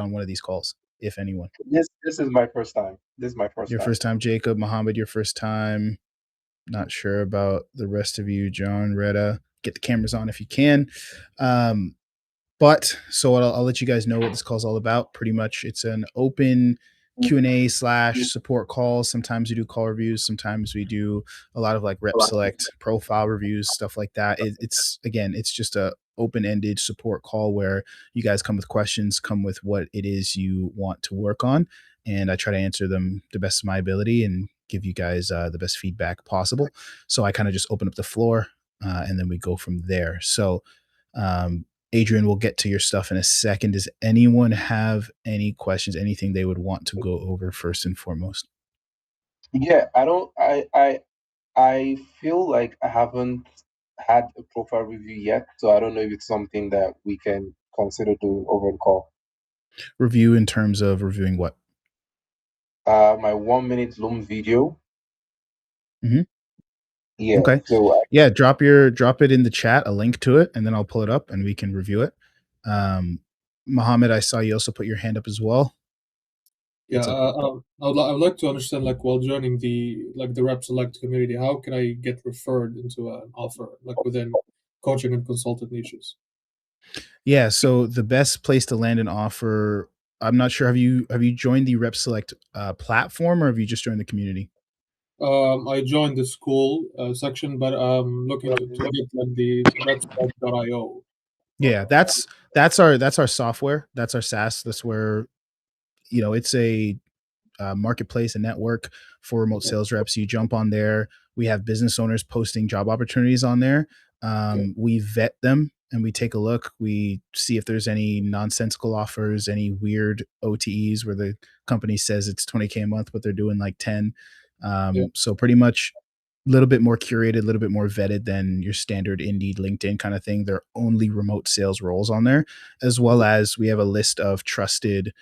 on one of these calls, if anyone? This is my first time. This is my first Your time. first time, Jacob. Mohammed, your first time. Not sure about the rest of you, John, Retta. Get the cameras on if you can. Um, but so I'll let you guys know what this call is all about. Pretty much, it's an open Q&A slash support call. Sometimes we do call reviews. Sometimes we do a lot of like rep select profile reviews, stuff like that. It's just a open-ended support call where you guys come with questions, come with what it is you want to work on, and I try to answer them the best of my ability and give you guys the best feedback possible. So I kind of just open up the floor, and then we go from there. So um, Adrian, we'll get to your stuff in a second. Does anyone have any questions, anything they would want to go over first and foremost? Yeah, I don't. I feel like I haven't had a profile review yet, so I don't know if it's something that we can consider doing over the call. Review in terms of reviewing what? My 1 minute Loom video. Mhm. Yeah, Okay. so Yeah, drop it in the chat, a link to it, and then I'll pull it up and we can review it. Um, Mohammed, I saw you also put your hand up as well. Yeah, What's up? I would like to understand, like, while joining the Rep Select community, how can I get referred into an offer, like, within coaching and consultant niches? Yeah, so the best place to land an offer, I'm not sure. Have you joined the Rep Select platform or have you just joined the community? I joined the school section, but I'm looking to get like the repselect.io. Yeah, that's our software. That's our SaaS. That's where it's a marketplace, a network for remote Okay. sales reps. You jump on there. We have business owners posting job opportunities on there. Okay. We vet them and we take a look. We see if there's any nonsensical offers, any weird OTEs where the company says it's 20K a month, but they're doing like 10. Yeah. So pretty much a little bit more curated, a little bit more vetted than your standard Indeed, LinkedIn kind of thing. They're only remote sales roles on there, as well as we have a list of trusted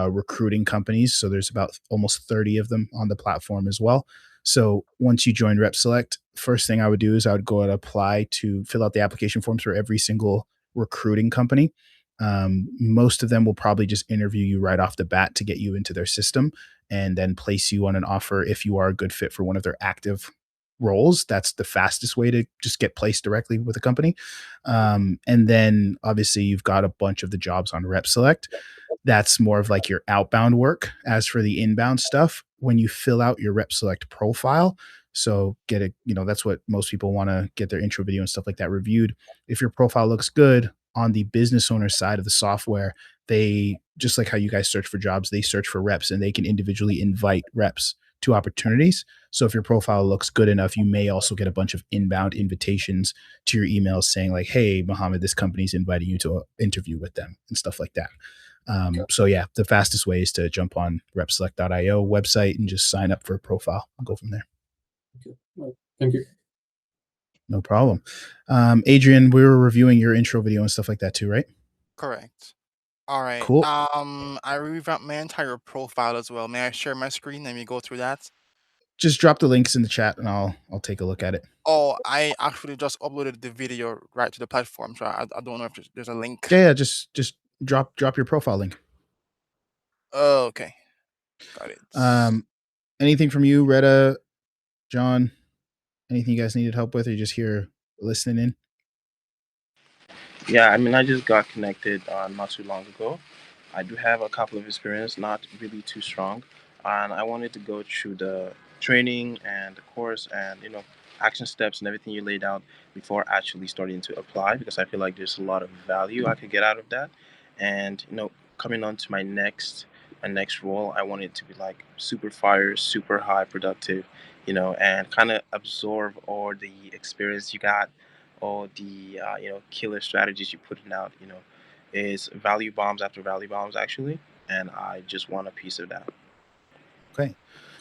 recruiting companies. So there's about almost 30 of them on the platform as well. So once you join Rep Select, first thing I would do is I would go and apply to fill out the application forms for every single recruiting company. Most of them will probably just interview you right off the bat to get you into their system and then place you on an offer if you are a good fit for one of their active roles. That's the fastest way to just get placed directly with a company. And then obviously you've got a bunch of the jobs on Rep Select. That's more of like your outbound work. As for the inbound stuff, when you fill out your Rep Select profile, so get it, that's what most people want to get their intro video and stuff like that reviewed. If your profile looks good on the business owner side of the software, they just like how you guys search for jobs, they search for reps and they can individually invite reps to opportunities. So if your profile looks good enough, you may also get a bunch of inbound invitations to your emails saying like, "Hey, Mohammed, this company's inviting you to an interview with them," and stuff like that. Okay. So yeah, the fastest way is to jump on repselect.io website and just sign up for a profile and go from there. Okay. Right. Thank you. No problem. Adrian, we were reviewing your intro video and stuff like that too, right? Correct. All right. Cool. I revamped my entire profile as well. May I share my screen? Let me go through that. Just drop the links in the chat and I'll take a look at it. Oh, I actually just uploaded the video right to the platform, so I don't know if there's a link. Yeah, just drop your profile link. Oh, okay. Got it. Anything from you, Retta, John? Anything you guys needed help with, or you just here listening in? Yeah, I mean, I just got connected not too long ago. I do have a couple of experience, not really too strong, and I wanted to go through the training and the course and action steps and everything you laid out before actually starting to apply because I feel like there's a lot of value I could get out of that. And coming on to my next role, I want it to be like super fire, super high productive, and kind of absorb all the experience you got, all the killer strategies you're putting out, is value bombs after value bombs actually, and I just want a piece of that. Okay.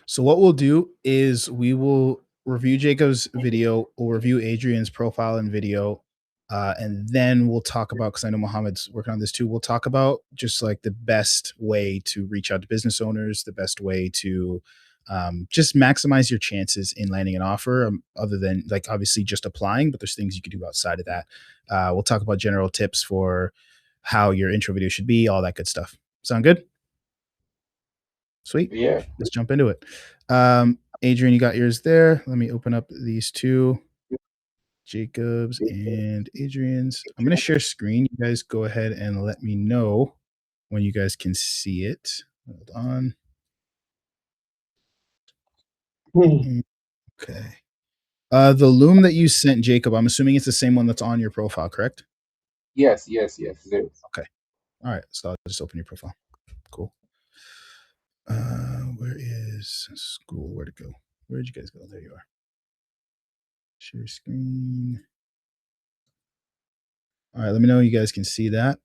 So what we'll do is we will review Jacob's video, we'll review Adrian's profile and video, and then we'll talk about, because I know Mohammed's working on this too, we'll talk about just like the best way to reach out to business owners, the best way to just maximize your chances in landing an offer, other than like obviously just applying, but there's things you can do outside of that. We'll talk about general tips for how your intro video should be, all that good stuff. Sound good? Sweet. Yeah. Let's jump into it. Adrian, you got yours there. Let me open up these two, Jacob's and Adrian's. I'm going to share screen. You guys go ahead and let me know when you guys can see it. Hold on. Okay. The loom that you sent, Jacob, I'm assuming it's the same one that's on your profile, correct? Yes, it is. Okay. All right. So I'll just open your profile. Cool. Where is school? Where'd it go? Where'd you guys go? There you are. Share screen. All right. Let me know you guys can see that.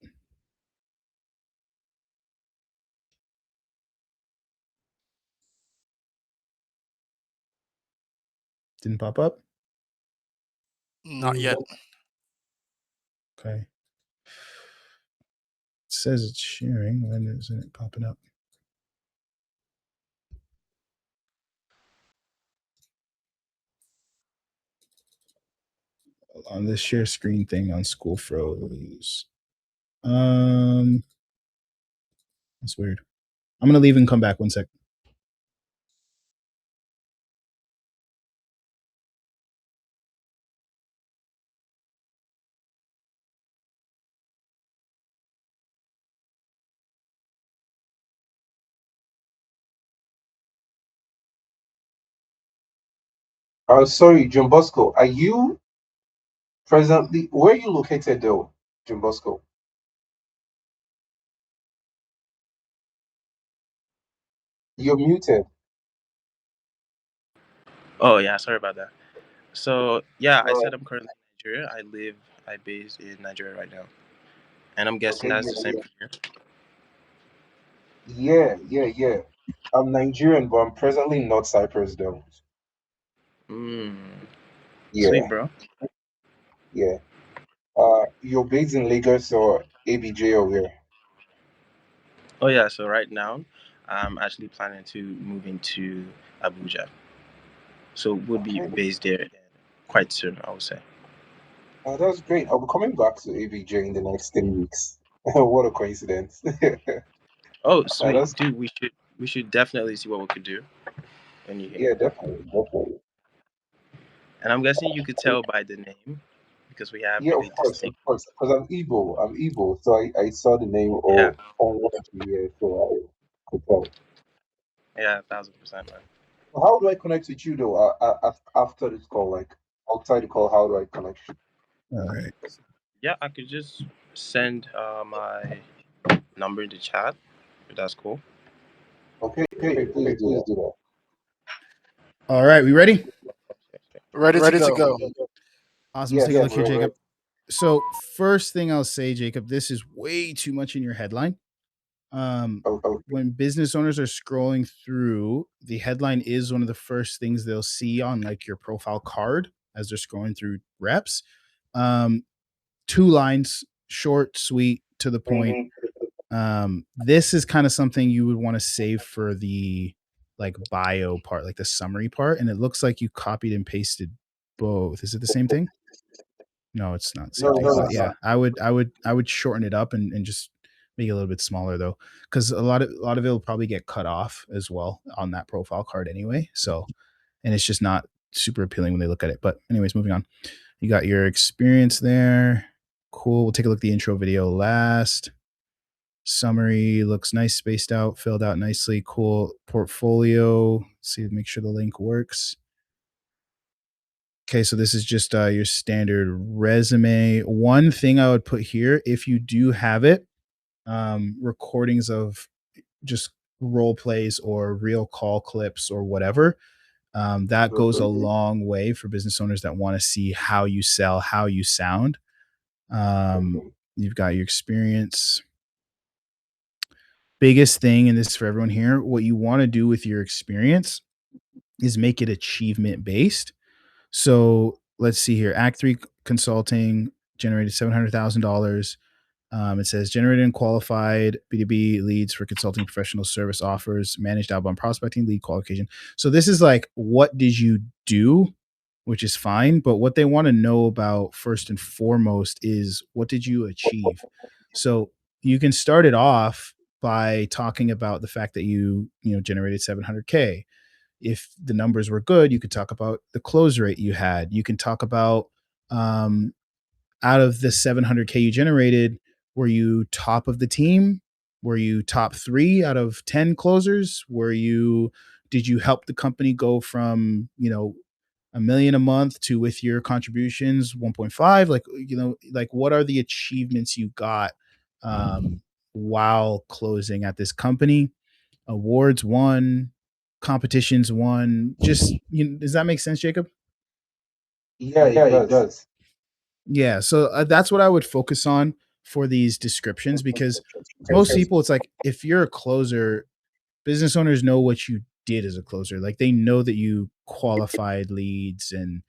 Didn't pop up? Not yet. Okay. It says it's sharing. When isn't it popping up? On this share screen thing on School Froze. That's weird. I'm gonna leave and come back 1 sec. Sorry, John Bosco. Are you presently where are you located though, John Bosco? You're muted. Oh yeah, sorry about that. So yeah, I All said right. I'm currently in Nigeria. I based in Nigeria right now, and I'm guessing Okay, that's the same for you. yeah. I'm Nigerian, but I'm presently in North Cyprus though. Sweet, Yeah, bro. yeah. You're based in Lagos or ABJ or where? Oh yeah, so right now, I'm actually planning to move into Abuja, so we'll be Okay. based there quite soon, I would say. That's great. I'll be coming back to ABJ in the next 3 weeks. What a coincidence. Oh, sweet, That's dude. We should definitely see what we could do when you here. yeah, definitely. And I'm guessing you could tell by the name because we have Yeah, really of distinct. course. Because I'm Igbo, so I saw the name Yeah, on one of the years, so I could tell. yeah, 1,000%, man. How do I connect with you though? After this call, like outside the call, how do I connect you? All right. Yeah, I could just send my number in the chat. If that's cool. Okay, please do that. All right. We ready? Ready to go. Awesome. Let's take a look here, we're Jacob. So first thing I'll say, Jacob, this is way too much in your headline. When business owners are scrolling through, the headline is one of the first things they'll see on like your profile card as they're scrolling through reps. 2 lines, short, sweet, to the point. This is kind of something you would want to save for the like bio part, like the summary part. And it looks like you copied and pasted both. Is it the same thing? No, it's not the same thing. But yeah, I would shorten it up and just make it a little bit smaller though, because a lot of it will probably get cut off as well on that profile card anyway. So, and it's just not super appealing when they look at it. But anyways, moving on. You got your experience there. Cool. We'll take a look at the intro video last. Summary looks nice, spaced out, filled out nicely. Cool. Portfolio. Let's see, make sure the link works. Okay, so this is just your standard resume. One thing I would put here, if you do have it, recordings of just role plays or real call clips or whatever, that goes a long way for business owners that want to see how you sell, how you sound. You've got your experience. Biggest thing, and this is for everyone here, what you want to do with your experience is make it achievement based. So let's see here. Act 3 Consulting generated $700,000. It says generated and qualified B2B leads for consulting professional service offers, managed outbound prospecting, lead qualification. So this is like, what did you do? Which is fine. But what they want to know about first and foremost is what did you achieve? So you can start it off by talking about the fact that generated 700K. If the numbers were good, you could talk about the close rate you had. You can talk about, um, out of the 700K you generated, were you top of the team? Were you top 3 out of 10 closers? Did you help the company go from, a million a month to, with your contributions, 1.5? Like what are the achievements you got, while closing at this company? Awards won, competitions won. Does that make sense, Jacob? Yeah, it does. Yeah, so that's what I would focus on for these descriptions, because most people, it's like, if you're a closer, business owners know what you did as a closer. Like, they know that you qualified leads and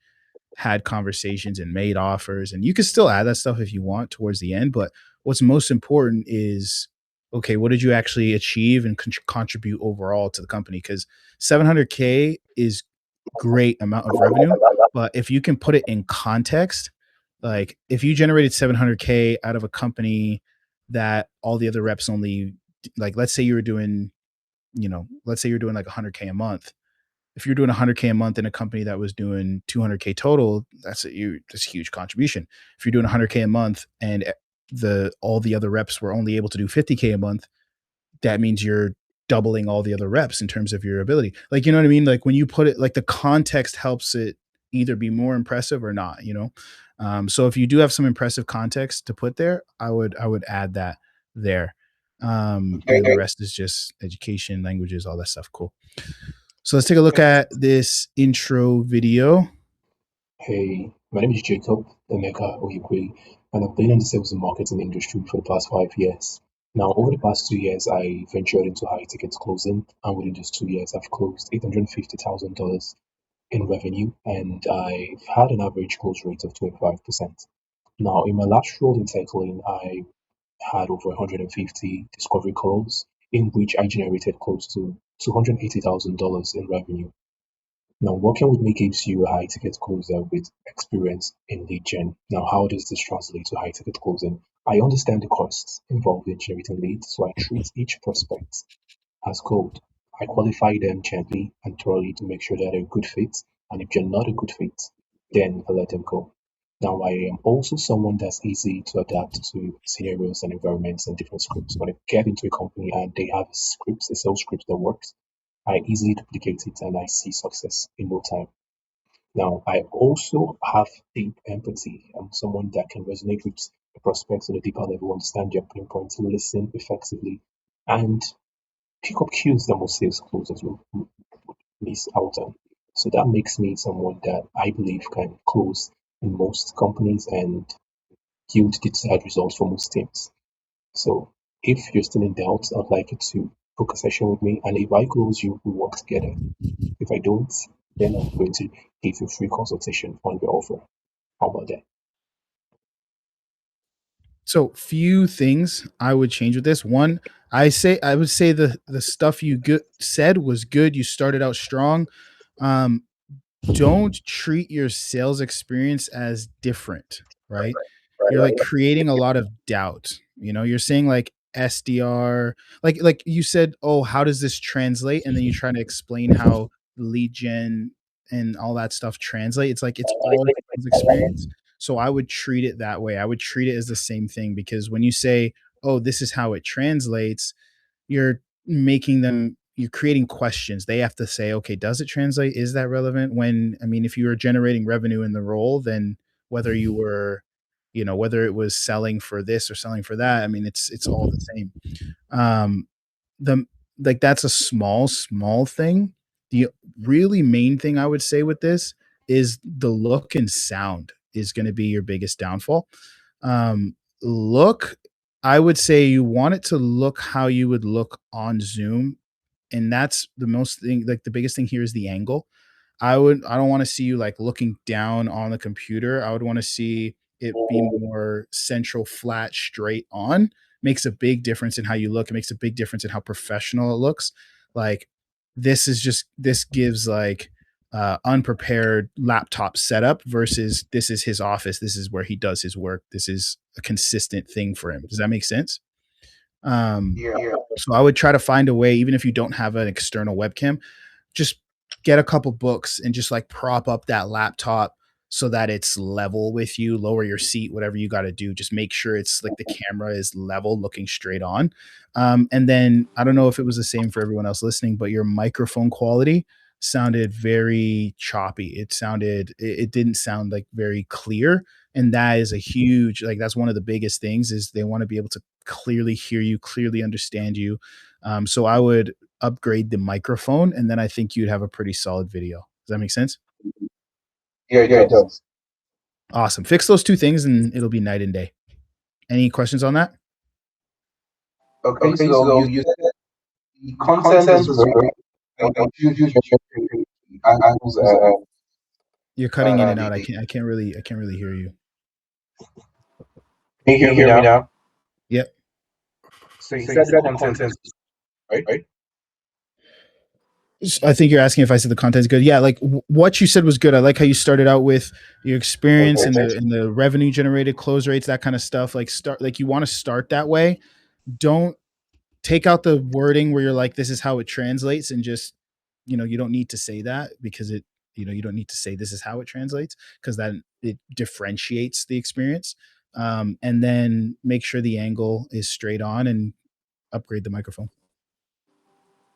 had conversations and made offers, and you can still add that stuff if you want towards the end. But what's most important is, okay, what did you actually achieve and contribute overall to the company? Because 700K is great amount of revenue, but if you can put it in context, like if you generated 700K out of a company that all the other reps only, like, let's say you're doing like 100K a month. If you're doing 100K a month in a company that was doing 200K total, that's a huge contribution. If you're doing 100K a month and all the other reps were only able to do 50K a month, that means you're doubling all the other reps in terms of your ability. Like, you know what I mean? Like, when you put it, like, the context helps it either be more impressive or not, so if you do have some impressive context to put there, I would add that there. And then the rest is just education, languages, all that stuff. Cool. So let's take a look at this intro video. Hey, my name is Jacob Emeka Oyekwe, and I've been in the sales and marketing industry for the past 5 years. Now, over the past 2 years, I ventured into high ticket closing, and within just 2 years, I've closed $850,000 in revenue, and I've had an average close rate of 25%. Now, in my last role in TechLane, I had over 150 discovery calls, in which I generated close to $280,000 in revenue. Now, working with me gives you a high ticket closer with experience in lead gen. Now, how does this translate to high ticket closing? I understand the costs involved in generating leads, so I treat each prospect as gold. I qualify them gently and thoroughly to make sure that they're a good fit. And if they're not a good fit, then I let them go. Now, I am also someone that's easy to adapt to scenarios and environments and different scripts. When I get into a company and they have a sales script that works, I easily duplicate it and I see success in no time. Now, I also have deep empathy. I'm someone that can resonate with the prospects on a deeper level, understand their pain points, listen effectively, and pick up cues that most sales closers will miss out on. So that makes me someone that I believe can close in most companies and yield the desired results for most teams. So if you're still in doubt, I'd like you to book a session with me, and if I close you, we work together. If I don't, then I'm going to give you a free consultation on your offer. How about that? So few things I would change with this. One, I would say the stuff you said was good. You started out strong. Don't treat your sales experience as different, right? You're like creating a lot of doubt. You're saying like SDR, like you said, oh, how does this translate? And then you try to explain how lead gen and all that stuff translate. It's like it's all sales experience. So I would treat it that way. I would treat it as the same thing, because when you say, oh, this is how it translates, you're you're creating questions. They have to say, okay, does it translate? Is that relevant? If you were generating revenue in the role, then whether you were, whether it was selling for this or selling for that, it's all the same. The like That's a small thing. The really main thing I would say with this is the look and sound is going to be your biggest downfall. Look, I would say you want it to look how you would look on Zoom, and that's the biggest thing here is the angle. I don't want to see you like looking down on the computer. I would want to see it be more central, flat, straight on. Makes a big difference in how you look. It makes a big difference in how professional it looks. Like, this gives like unprepared laptop setup versus this is his office. This is where he does his work. This is a consistent thing for him. Does that make sense? Yeah. So I would try to find a way, even if you don't have an external webcam, just get a couple books and just like prop up that laptop so that it's level with you, lower your seat, whatever you got to do. Just make sure it's like the camera is level, looking straight on. And then I don't know if it was the same for everyone else listening, but your microphone quality sounded very choppy. It didn't sound like very clear. And that is a huge, like, that's one of the biggest things is they want to be able to clearly hear you, clearly understand you. So I would upgrade the microphone, and then I think you'd have a pretty solid video. Does that make sense? Yeah, it does. Awesome. Fix those two things, and it'll be night and day. Any questions on that? Okay, so you said that the content is very huge angles and You're cutting in and out. the I can't really hear you. can you hear me now? Yep. So you said the content is right? I think you're asking if I said the content's good. Yeah, like what you said was good. I like how you started out with your experience and the revenue generated, close rates, that kind of stuff. Like you want to start that way. Don't take out the wording where you're like, this is how it translates, and just, you don't need to say that, because you don't need to say this is how it translates, because then it differentiates the experience. And then make sure the angle is straight on and upgrade the microphone.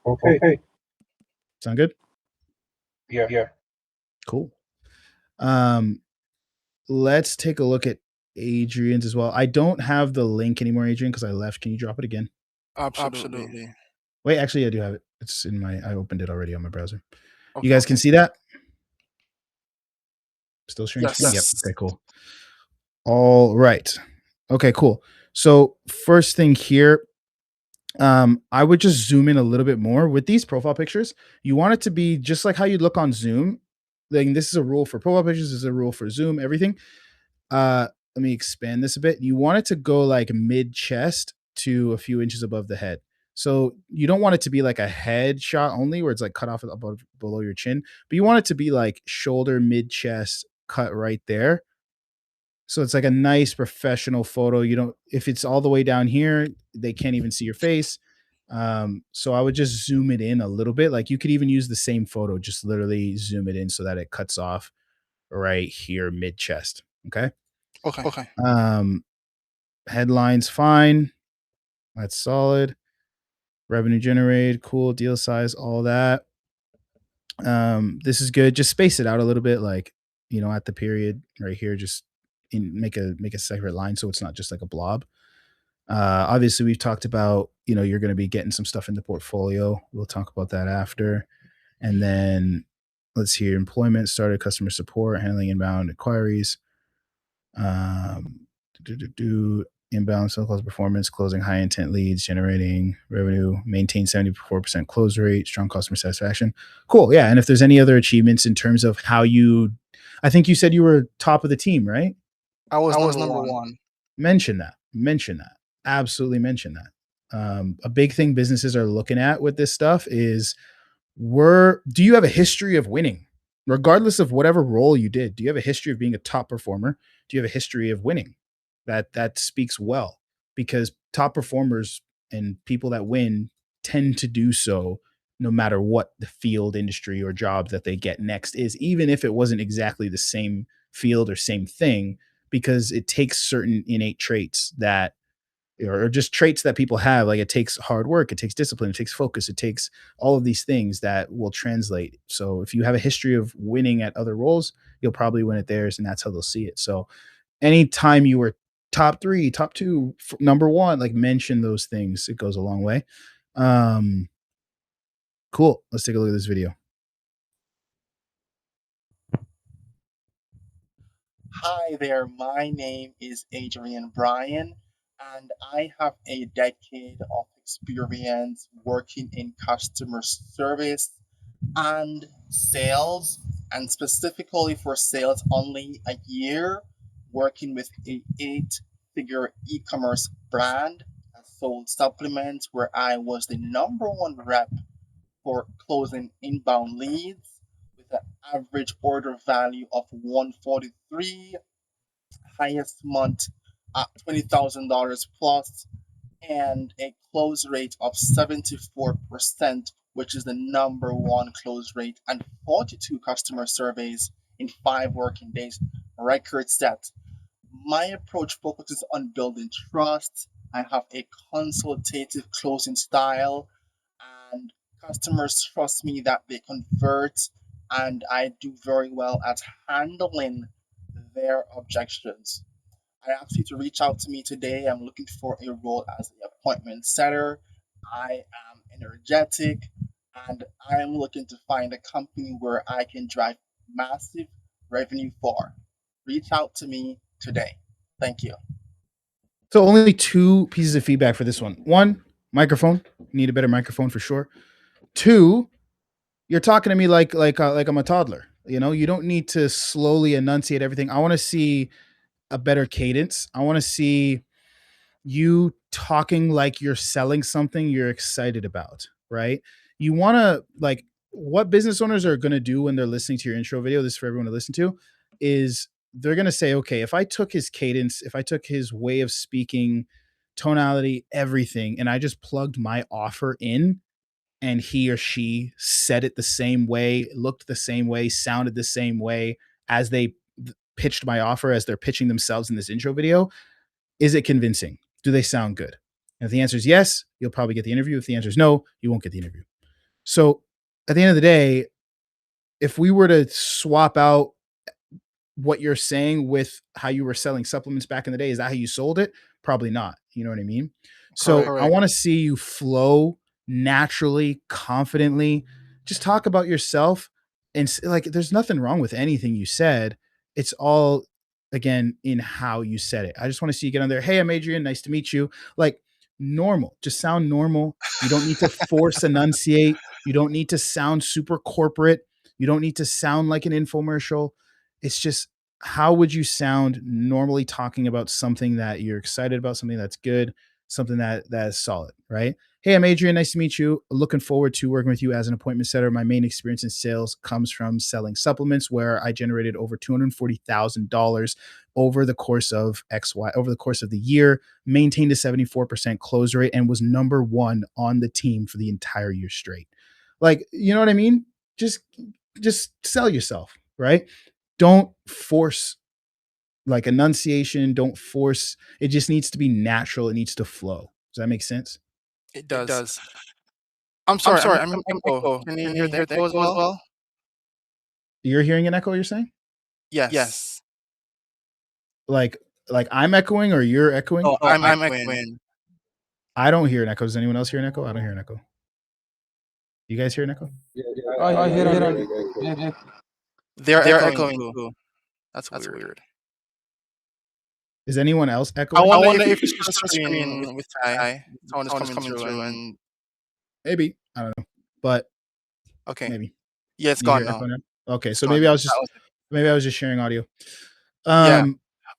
Okay. Sound good? Yeah. Cool. Let's take a look at Adrian's as well. I don't have the link anymore, Adrian, because I left. Can you drop it again? Absolutely. Wait, actually, I do have it. It's I opened it already on my browser. Okay. You guys can see that? Still sharing Yes. screen? Yep. Okay, cool. All right. Okay, cool. So first thing here, I would just zoom in a little bit more with these profile pictures. You want it to be just like how you look on Zoom. Like, this is a rule for profile pictures. This is a rule for Zoom, everything. Let me expand this a bit. You want it to go like mid chest to a few inches above the head. So you don't want it to be like a head shot only where it's like cut off above below your chin, but you want it to be like shoulder, mid chest, cut right there. So it's like a nice professional photo. If it's all the way down here, they can't even see your face. So I would just zoom it in a little bit. Like, you could even use the same photo, just literally zoom it in so that it cuts off right here, mid chest. Okay. Okay. Headlines, fine. That's solid. Revenue generated, cool. Deal size, all that. This is good. Just space it out a little bit, like, at the period right here, just make a separate line so it's not just like a blob. Obviously, we've talked about, you're going to be getting some stuff in the portfolio. We'll talk about that after. And then let's hear employment, started customer support, handling inbound inquiries. Inbound sales calls performance, closing high intent leads, generating revenue, maintain 74% close rate, strong customer satisfaction. Cool. Yeah. And if there's any other achievements in terms of how I think you said you were top of the team, right? I was number one. Mention that. Absolutely mention that. A big thing businesses are looking at with this stuff is, do you have a history of winning? Regardless of whatever role you did, do you have a history of being a top performer? Do you have a history of winning? That speaks well, because top performers and people that win tend to do so no matter what the field, industry, or job that they get next is, even if it wasn't exactly the same field or same thing, because it takes certain innate traits that, or just traits that people have. Like, it takes hard work, it takes discipline, it takes focus, it takes all of these things that will translate. So if you have a history of winning at other roles, you'll probably win at theirs, and that's how they'll see it. So anytime you were top 3, top 2, number 1, like, mention those things. It goes a long way. Cool. Let's take a look at this video. Hi there, my name is Adrian Bryan, and I have a decade of experience working in customer service and sales, and specifically for sales, only a year working with a 8-figure e-commerce brand that sold supplements, where I was the number 1 rep for closing inbound leads with an average order value of $143, highest month at $20,000 plus, and a close rate of 74%, which is the number one close rate, and 42 customer surveys in 5 working days, record set. My approach focuses on building trust. I have a consultative closing style, and customers trust me that they convert, and I do very well at handling their objections. I asked you to reach out to me today. I'm looking for a role as an appointment setter. I am energetic, and I am looking to find a company where I can drive massive revenue for. Reach out to me today. Thank you. So only 2 pieces of feedback for this one. 1, microphone. You need a better microphone for sure. 2, you're talking to me like I'm a toddler. You know, you don't need to slowly enunciate everything. I want to see a better cadence. I want to see you talking like you're selling something you're excited about, right? You want to like what business owners are going to do when they're listening to your intro video, this is for everyone to listen to, is they're going to say, okay, if I took his cadence, if I took his way of speaking, tonality, everything, and I just plugged my offer in and he or she said it the same way, looked the same way, sounded the same way as they pitched my offer, as they're pitching themselves in this intro video, is it convincing? Do they sound good? And if the answer is yes, you'll probably get the interview. If the answer is no, you won't get the interview. So at the end of the day, if we were to swap out what you're saying with how you were selling supplements back in the day, is that how you sold it? Probably not. You know what I mean? So Correct. I want to see you flow naturally, confidently. Just talk about yourself, and like there's nothing wrong with anything you said. It's all again in how you said it. I just want to see you get on there. Hey, I'm Adrian. Nice to meet you. Like normal. Just sound normal. You don't need to force enunciate. You don't need to sound super corporate. You don't need to sound like an infomercial. It's just how would you sound normally talking about something that you're excited about, something that's good, something that is solid, right? Hey, I'm Adrian. Nice to meet you. Looking forward to working with you as an appointment setter. My main experience in sales comes from selling supplements, where I generated over $240,000 over the course of over the course of the year, maintained a 74% close rate, and was number 1 on the team for the entire year straight. Like, you know what I mean? Just sell yourself, right? Don't force like enunciation. Don't force. It just needs to be natural. It needs to flow. Does that make sense? It does. I'm sorry. I'm hearing echo. Can you hear the echo as well? You're hearing an echo, you're saying? Yes. Like I'm echoing or you're echoing? Oh, I'm echoing. I don't hear an echo. Does anyone else hear an echo? I don't hear an echo. You guys hear an echo? I hear it. They're echoing too. That's weird. Is anyone else echoing? I wonder if it's just screen with Ty. Someone is coming through and maybe. I don't know. But okay. Maybe. Yeah, it's You gone hear now. echo now? Okay, so gone. maybe I was just sharing audio. Yeah.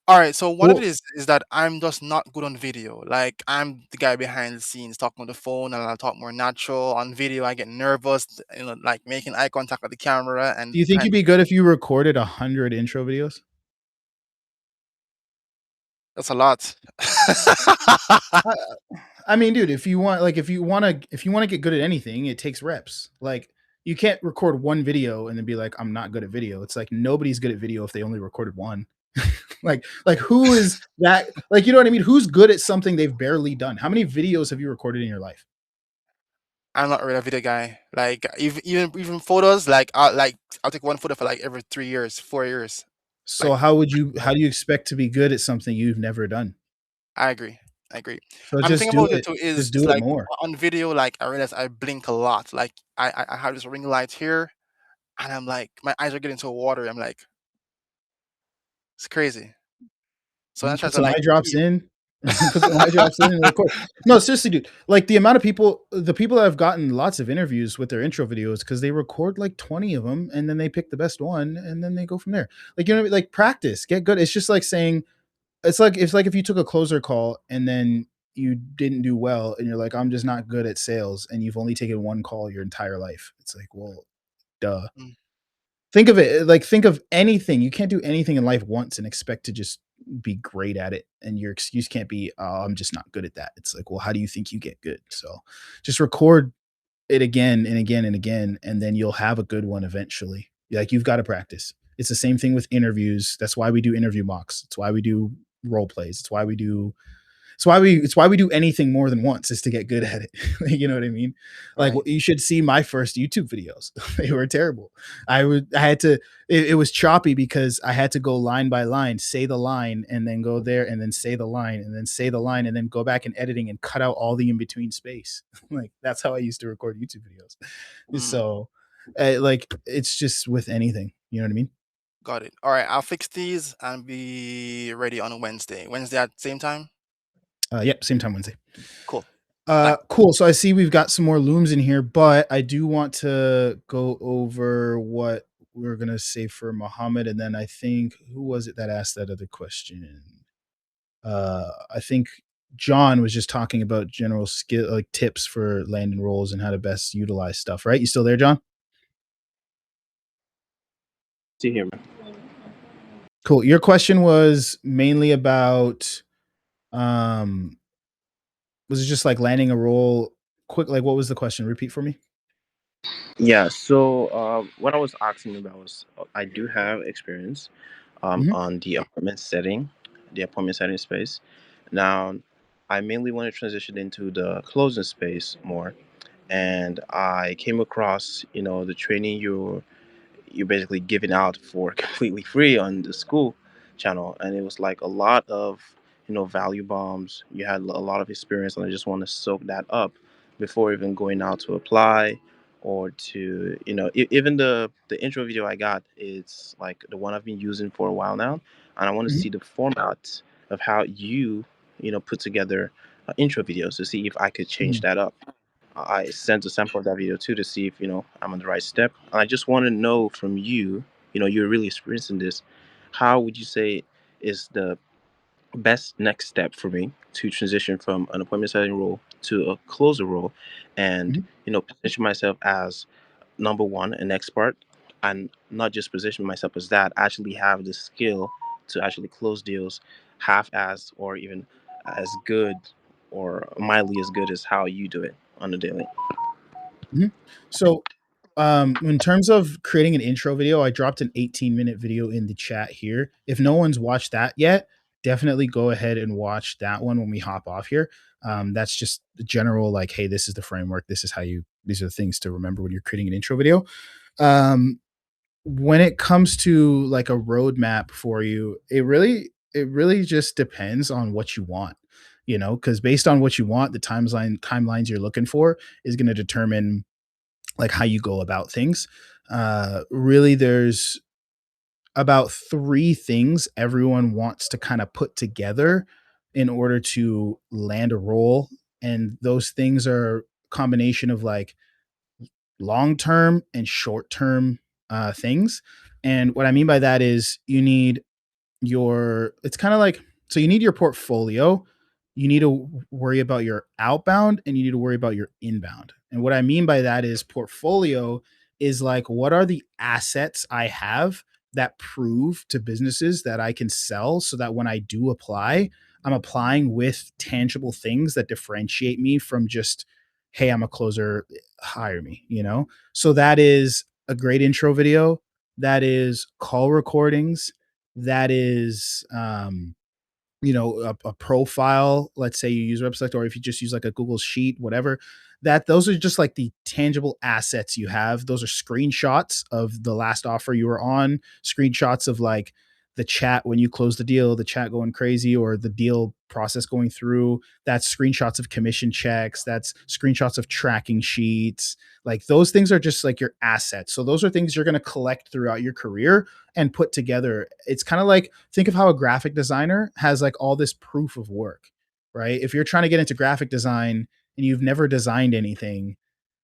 All right. So what it is that I'm just not good on video. Like I'm the guy behind the scenes talking on the phone, and I talk more natural. On video, I get nervous, like making eye contact with the camera. And Do you think you'd be good if you recorded 100 intro videos? That's a lot. I mean, dude, if you want to get good at anything, it takes reps. Like you can't record one video and then be like, I'm not good at video. It's like nobody's good at video if they only recorded one. like who is that? Like, you know what I mean? Who's good at something they've barely done? How many videos have you recorded in your life? I'm not really a video guy. Like even photos, like I'll take one photo for like every 3 years, 4 years. So Like, how do you expect to be good at something you've never done? I agree. So I'm just thinking do about it. it too is Just do it like more. on video, like I realize I blink a lot. Like I have this ring light here, and I'm like my eyes are getting so watery. I'm like, it's crazy. So I Put try to some like eye drops in. Put some eye drops in and record. No, seriously, dude. Like the amount of people, the people that have gotten lots of interviews with their intro videos because they record like 20 of them and then they pick the best one and then they go from there. Like, you know, like practice, get good. It's just like saying, it's like if you took a closer call and then you didn't do well and you're like, I'm just not good at sales, and you've only taken one call your entire life. It's like, well, duh. Mm. Think of it like think of anything. You can't do anything in life once and expect to just be great at it, and your excuse can't be, "Oh, I'm just not good at that." It's like, well, how do you think you get good? So just record it again and again and again, and then you'll have a good one eventually. Like, you've got to practice. It's the same thing with interviews. That's why we do interview mocks. It's why we do role plays. It's why we do anything more than once, is to get good at it. You know what I mean? Like, Right. you should see my first YouTube videos. They were terrible. I had to, it was choppy because I had to go line by line, say the line, and then go there and then say the line and then say the line and then go back in editing and cut out all the in between space. Like, that's how I used to record YouTube videos. Mm, So, like, it's just with anything. You know what I mean? got it. All right, I'll fix these and be ready on Wednesday. Wednesday at same time? Yep, same time Wednesday. Cool. Thank- Cool. So I see we've got some more looms in here, but I do want to go over what we're gonna say for Muhammad, and then I think, who was it that asked that other question? I think John was just talking about general skill, like tips for landing roles and how to best utilize stuff. Right? You still there, John? See here, man. Cool. Your question was mainly about, um, was it just like landing a role quick? Like, what was the question? Repeat for me. Yeah. So what I was asking about was I do have experience Mhm. on the appointment setting space. Now, I mainly want to transition into the closing space more, and I came across the training you're basically giving out for completely free on the school channel, and it was like a lot of value bombs. You had a lot of experience, and I just want to soak that up before even going out to apply or to even the intro video I got is like the one I've been using for a while now, and I want to Mhm. see the format of how you put together intro videos to see if I could change Mhm. that up. I sent a sample of that video too to see if I'm on the right step. And I just want to know from you, you're really experiencing this. How would you say is the best next step for me to transition from an appointment setting role to a closer role, and Mhm. position myself as number one an expert, and not just position myself as that, actually have the skill to actually close deals half as or even as good or mildly as good as how you do it on the daily. Mhm. So, in terms of creating an intro video, I dropped an 18-minute video in the chat here. If no one's watched that yet, definitely go ahead and watch that one when we hop off here. That's just the general, like, hey, this is the framework. This is how you. These are the things to remember when you're creating an intro video. Um, when it comes to like a roadmap for you, it really just depends on what you want. Because based on what you want, the timelines you're looking for is going to determine like how you go about things. Really, there's about three things everyone wants to kind of put together in order to land a role, and those things are a combination of like long term and short term things. And what I mean by that is you need it's kind of like, so you need your portfolio, you need to worry about your outbound, and you need to worry about your inbound. And what I mean by that is portfolio is like, what are the assets I have that prove to businesses that I can sell, so that when I do apply, I'm applying with tangible things that differentiate me from just, hey, I'm a closer, hire me. So that is a great intro video, that is call recordings, that is a profile. Let's say you use website, or if you just use like a Google sheet, whatever, that those are just like the tangible assets you have. Those are screenshots of the last offer you were on, screenshots of like the chat when you close the deal, the chat going crazy, or the deal process going through. That's screenshots of commission checks, that's screenshots of tracking sheets. Like, those things are just like your assets. So those are things you're going to collect throughout your career and put together. It's kind of like, think of how a graphic designer has like all this proof of work, right? If you're trying to get into graphic design and you've never designed anything,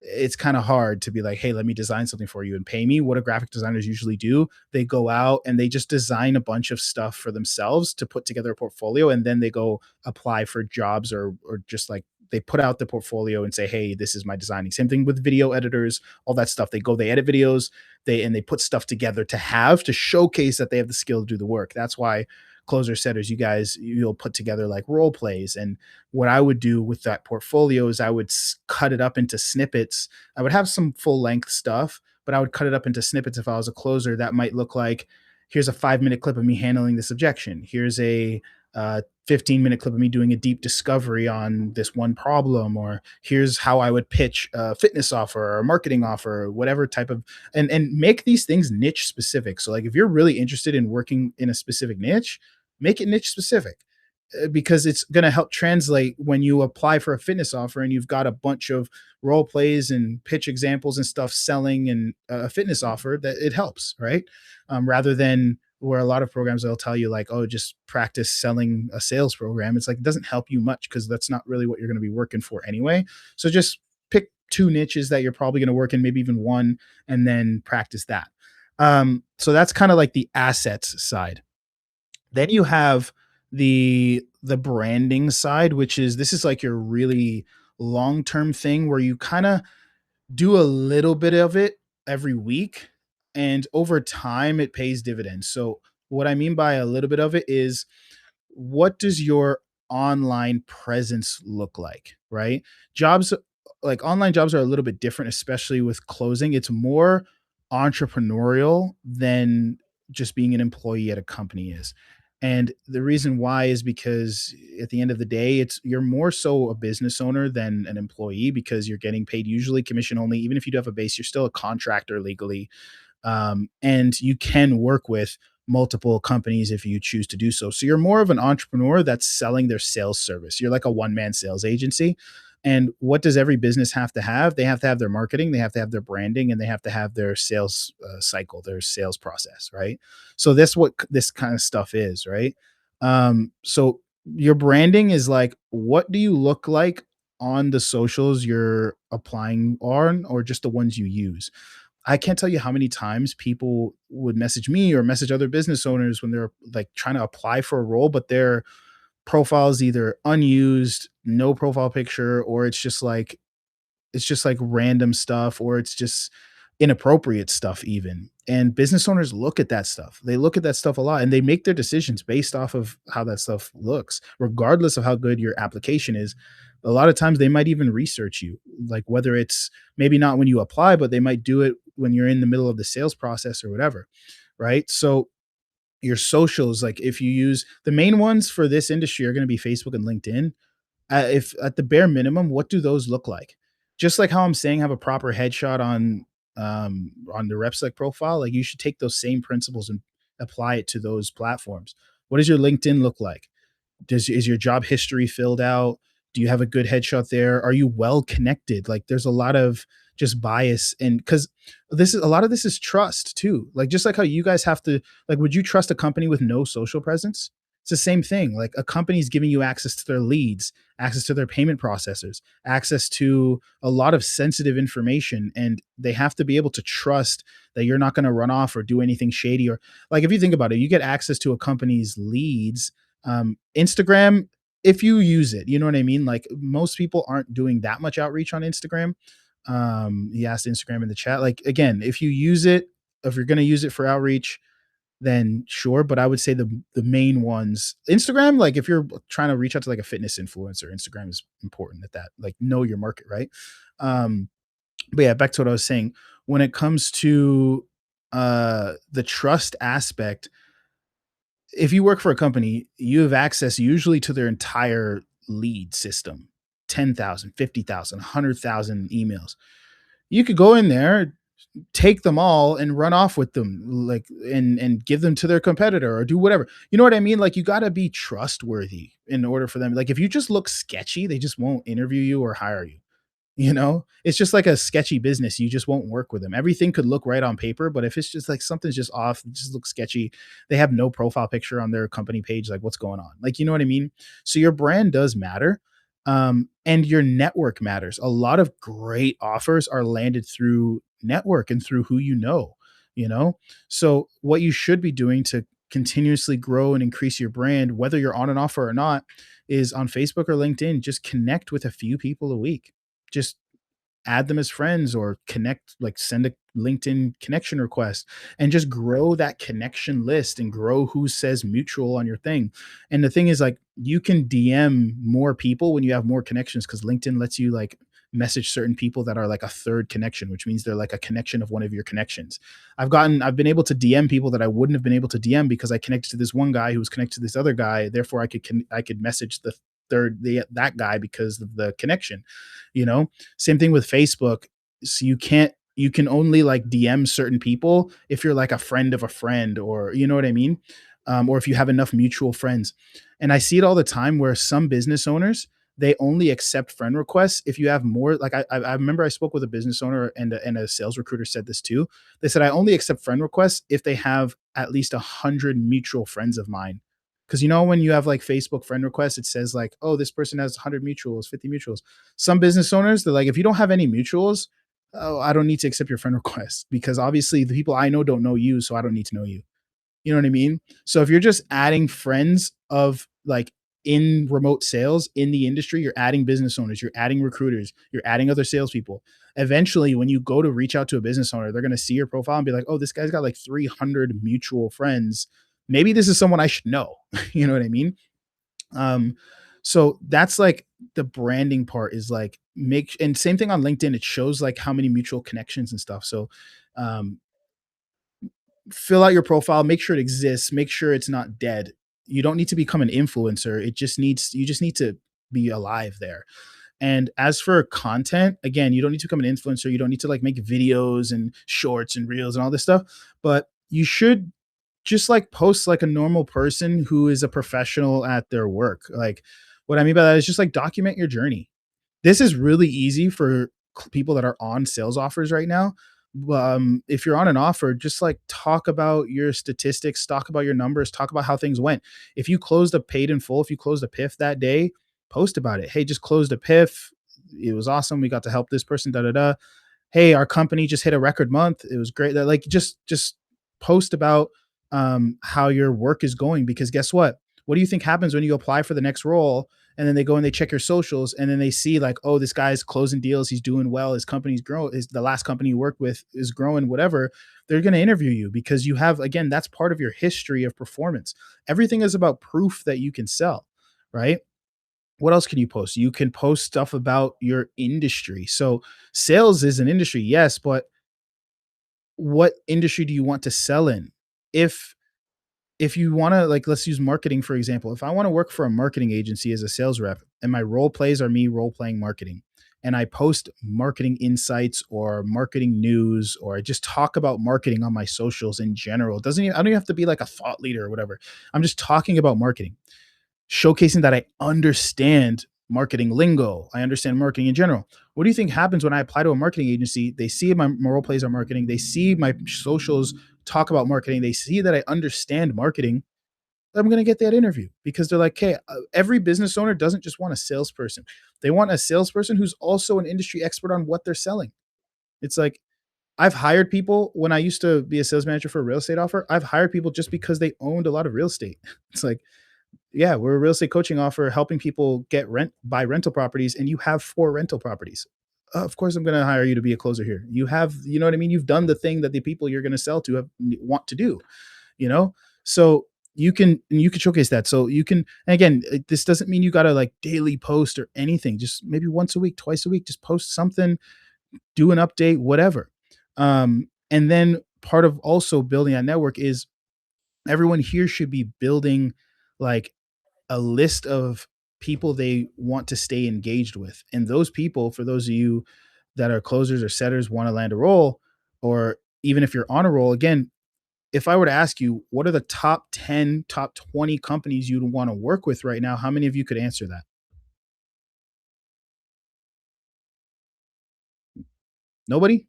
it's kind of hard to be like, hey, let me design something for you and pay me. What do graphic designers usually do? They go out and they just design a bunch of stuff for themselves to put together a portfolio, and then they go apply for jobs, or just like they put out the portfolio and say, hey, this is my designing. Same thing with video editors, all that stuff. They edit videos, they put stuff together to showcase that they have the skill to do the work. That's why closer setters, you'll put together like role plays. And what I would do with that portfolio is I would cut it up into snippets. I would have some full length stuff, but I would cut it up into snippets. If I was a closer, that might look like, here's a 5-minute clip of me handling this objection. Here's a 15-minute clip of me doing a deep discovery on this one problem, or here's how I would pitch a fitness offer or a marketing offer, or whatever type of, and make these things niche specific. So like if you're really interested in working in a specific niche, make it niche specific, because it's going to help translate when you apply for a fitness offer and you've got a bunch of role plays and pitch examples and stuff selling and a fitness offer, that it helps, right? Rather than where a lot of programs they'll tell you like, oh, just practice selling a sales program. It's like, it doesn't help you much because that's not really what you're going to be working for anyway. So just pick 2 niches that you're probably going to work in, maybe even one, and then practice that. So that's kind of like the assets side. Then you have the branding side, which is, this is like your really long-term thing where you kind of do a little bit of it every week, and over time it pays dividends. So what I mean by a little bit of it is, what does your online presence look like, right? Jobs, like online jobs, are a little bit different, especially with closing. It's more entrepreneurial than just being an employee at a company is. And the reason why is because at the end of the day, you're more so a business owner than an employee, because you're getting paid usually commission only. Even if you do have a base, you're still a contractor legally. And you can work with multiple companies if you choose to do so. So you're more of an entrepreneur that's selling their sales service. You're like a one-man sales agency. And what does every business have to have? They have to have their marketing, they have to have their branding, and they have to have their sales cycle, their sales process, right? So that's what this kind of stuff is, right? So your branding is like, what do you look like on the socials you're applying on, or just the ones you use? I can't tell you how many times people would message me or message other business owners when they're like trying to apply for a role, but their profile is either unused, no profile picture, or it's just like random stuff, or it's just inappropriate stuff even. And business owners look at that stuff. They look at that stuff a lot, and they make their decisions based off of how that stuff looks, regardless of how good your application is. A lot of times they might even research you, like whether it's maybe not when you apply, but they might do it when you're in the middle of the sales process or whatever. Right. So your socials, like if you use the main ones for this industry, are going to be Facebook and LinkedIn. If at the bare minimum, what do those look like? Just like how I'm saying, have a proper headshot on the RepSelect profile, like you should take those same principles and apply it to those platforms. What does your LinkedIn look like? Is your job history filled out? Do you have a good headshot there? Are you well connected? Like there's a lot of just bias, and because this is a lot of this is trust too. Like just like how you guys have to, like, would you trust a company with no social presence? It's the same thing. Like a company's giving you access to their leads, access to their payment processors, access to a lot of sensitive information, and they have to be able to trust that you're not going to run off or do anything shady. Or like if you think about it, you get access to a company's leads. Instagram, if you use it, you know what I mean? Like most people aren't doing that much outreach on Instagram. He asked Instagram in the chat. Like again, if you use it, if you're going to use it for outreach, then sure. But I would say the main ones, Instagram, like if you're trying to reach out to like a fitness influencer, Instagram is important at that. Like know your market, right? But yeah, back to what I was saying. When it comes to the trust aspect, if you work for a company, you have access usually to their entire lead system, 10,000, 50,000, 100,000 emails. You could go in there, take them all and run off with them, like, and give them to their competitor or do whatever. You know what I mean? Like you got to be trustworthy in order for them. Like if you just look sketchy, they just won't interview you or hire you. You know, it's just like a sketchy business. You just won't work with them. Everything could look right on paper, but if it's just like something's just off, it just looks sketchy. They have no profile picture on their company page. Like what's going on? Like, you know what I mean? So your brand does matter. And your network matters. A lot of great offers are landed through network and through who you know? So what you should be doing to continuously grow and increase your brand, whether you're on an offer or not, is on Facebook or LinkedIn, just connect with a few people a week. Just add them as friends or connect, like send a LinkedIn connection request and just grow that connection list and grow who says mutual on your thing. And the thing is, like, you can DM more people when you have more connections, because LinkedIn lets you like message certain people that are like a third connection, which means they're like a connection of one of your connections. I've been able to DM people that I wouldn't have been able to DM because I connected to this one guy who was connected to this other guy. Therefore, I could message that guy because of the connection. You know, same thing with Facebook. So you can only like DM certain people if you're like a friend of a friend, or you know what I mean, or if you have enough mutual friends. And I see it all the time where some business owners, they only accept friend requests if you have more. Like I remember I spoke with a business owner, and a sales recruiter said this too. They said I only accept friend requests if they have at least 100 mutual friends of mine. Because you know, when you have like Facebook friend requests, it says like, oh, this person has 100 mutuals, 50 mutuals. Some business owners, they're like, if you don't have any mutuals, oh, I don't need to accept your friend request, because obviously the people I know don't know you, so I don't need to know you. You know what I mean? So if you're just adding friends of like in remote sales in the industry, you're adding business owners, you're adding recruiters, you're adding other salespeople. Eventually, when you go to reach out to a business owner, they're going to see your profile and be like, oh, this guy's got like 300 mutual friends. Maybe this is someone I should know. You know what I mean? Um, so that's like the branding part is like and same thing on LinkedIn. It shows like how many mutual connections and stuff. So, um, fill out your profile, make sure it exists, make sure it's not dead. You don't need to become an influencer. You just need to be alive there. And as for content, again, you don't need to become an influencer. You don't need to like make videos and shorts and reels and all this stuff, but you should just like post like a normal person who is a professional at their work. Like, what I mean by that is just like document your journey. This is really easy for people that are on sales offers right now. If you're on an offer, just like talk about your statistics, talk about your numbers, talk about how things went. If you closed a paid in full, if you closed a PIF that day, post about it. Hey, just closed a PIF. It was awesome. We got to help this person. Da da da. Hey, our company just hit a record month. It was great. That like just post about how your work is going, because guess what? What do you think happens when you apply for the next role? And then they go and they check your socials, and then they see like, oh, this guy's closing deals, he's doing well, his company's growing, is the last company you worked with is growing, whatever. They're going to interview you because you have, again, that's part of your history of performance. Everything is about proof that you can sell, right? What else can you post? You can post stuff about your industry. So sales is an industry, yes, but what industry do you want to sell in? If you want to, like, let's use marketing for example. If I want to work for a marketing agency as a sales rep, and my role plays are me role playing marketing, and I post marketing insights or marketing news, or I just talk about marketing on my socials in general, it doesn't even, I don't even have to be like a thought leader or whatever. I'm just talking about marketing, showcasing that I understand marketing lingo, I understand marketing in general. What do you think happens when I apply to a marketing agency? They see my role plays are marketing, they see my socials talk about marketing, they see that I understand marketing. I'm going to get that interview because they're like, hey, every business owner doesn't just want a salesperson. They want a salesperson who's also an industry expert on what they're selling. It's like, I've hired people when I used to be a sales manager for a real estate offer. I've hired people just because they owned a lot of real estate. It's like, yeah, we're a real estate coaching offer helping people buy rental properties, and you have 4 rental properties. Of course, I'm going to hire you to be a closer here. You have, you know what I mean? You've done the thing that the people you're going to sell to want to do, you know? So you can showcase that. So you can, and again, this doesn't mean you got to like daily post or anything. Just maybe once a week, twice a week, just post something, do an update, whatever. And then part of also building that network is everyone here should be building like a list of people they want to stay engaged with. And those people, for those of you that are closers or setters, want to land a role, or even if you're on a roll, again, if I were to ask you, what are the top 10, top 20 companies you'd want to work with right now? How many of you could answer that? Nobody?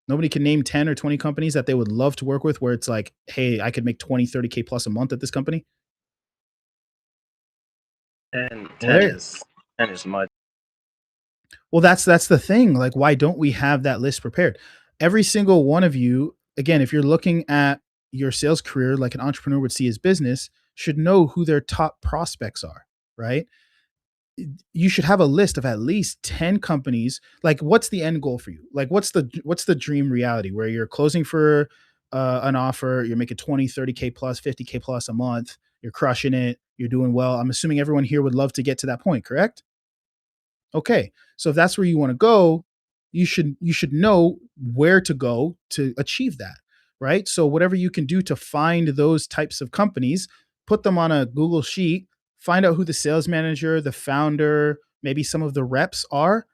Nobody can name 10 or 20 companies that they would love to work with where it's like, hey, I could make 20, 30K plus a month at this company? And Well, 10 is much. Well, that's the thing. Like, why don't we have that list prepared? Every single one of you, again, if you're looking at your sales career like an entrepreneur would see his business, should know who their top prospects are, right? you should have a list of at least 10 companies. Like, what's the end goal for you? Like, what's the dream reality where you're closing for an offer, you're making 20, 30K plus, 50K plus a month, you're crushing it, you're doing well. I'm assuming everyone here would love to get to that point, correct? Okay. So if that's where you want to go, you should know where to go to achieve that, right? So whatever you can do to find those types of companies, put them on a Google sheet, find out who the sales manager, the founder, maybe some of the reps are,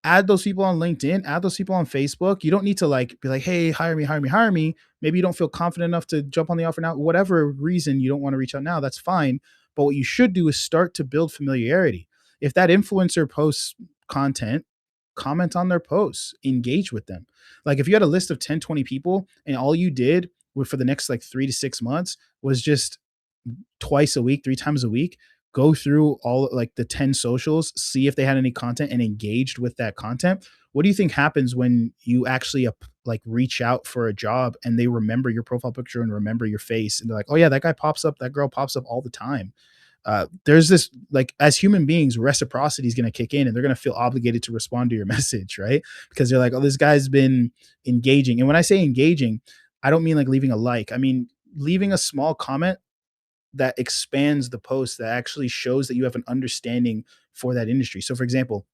add those people on LinkedIn, add those people on Facebook. You don't need to like be like, hey, hire me, hire me, hire me. Maybe you don't feel confident enough to jump on the offer now. Whatever reason you don't want to reach out now, that's fine. But what you should do is start to build familiarity. If that influencer posts content, comment on their posts, engage with them. Like if you had a list of 10, 20 people and all you did for the next like 3 to 6 months was just twice a week, 3 times a week, go through all like the 10 socials, see if they had any content and engaged with that content. What do you think happens when you actually like reach out for a job and they remember your profile picture and remember your face and they're like, oh yeah, that guy pops up, that girl pops up all the time. There's this, like, as human beings, reciprocity is going to kick in and they're going to feel obligated to respond to your message, right? Because they're like, oh, this guy's been engaging. And when I say engaging, I don't mean like leaving a like. I mean leaving a small comment that expands the post, that actually shows that you have an understanding for that industry. So for example,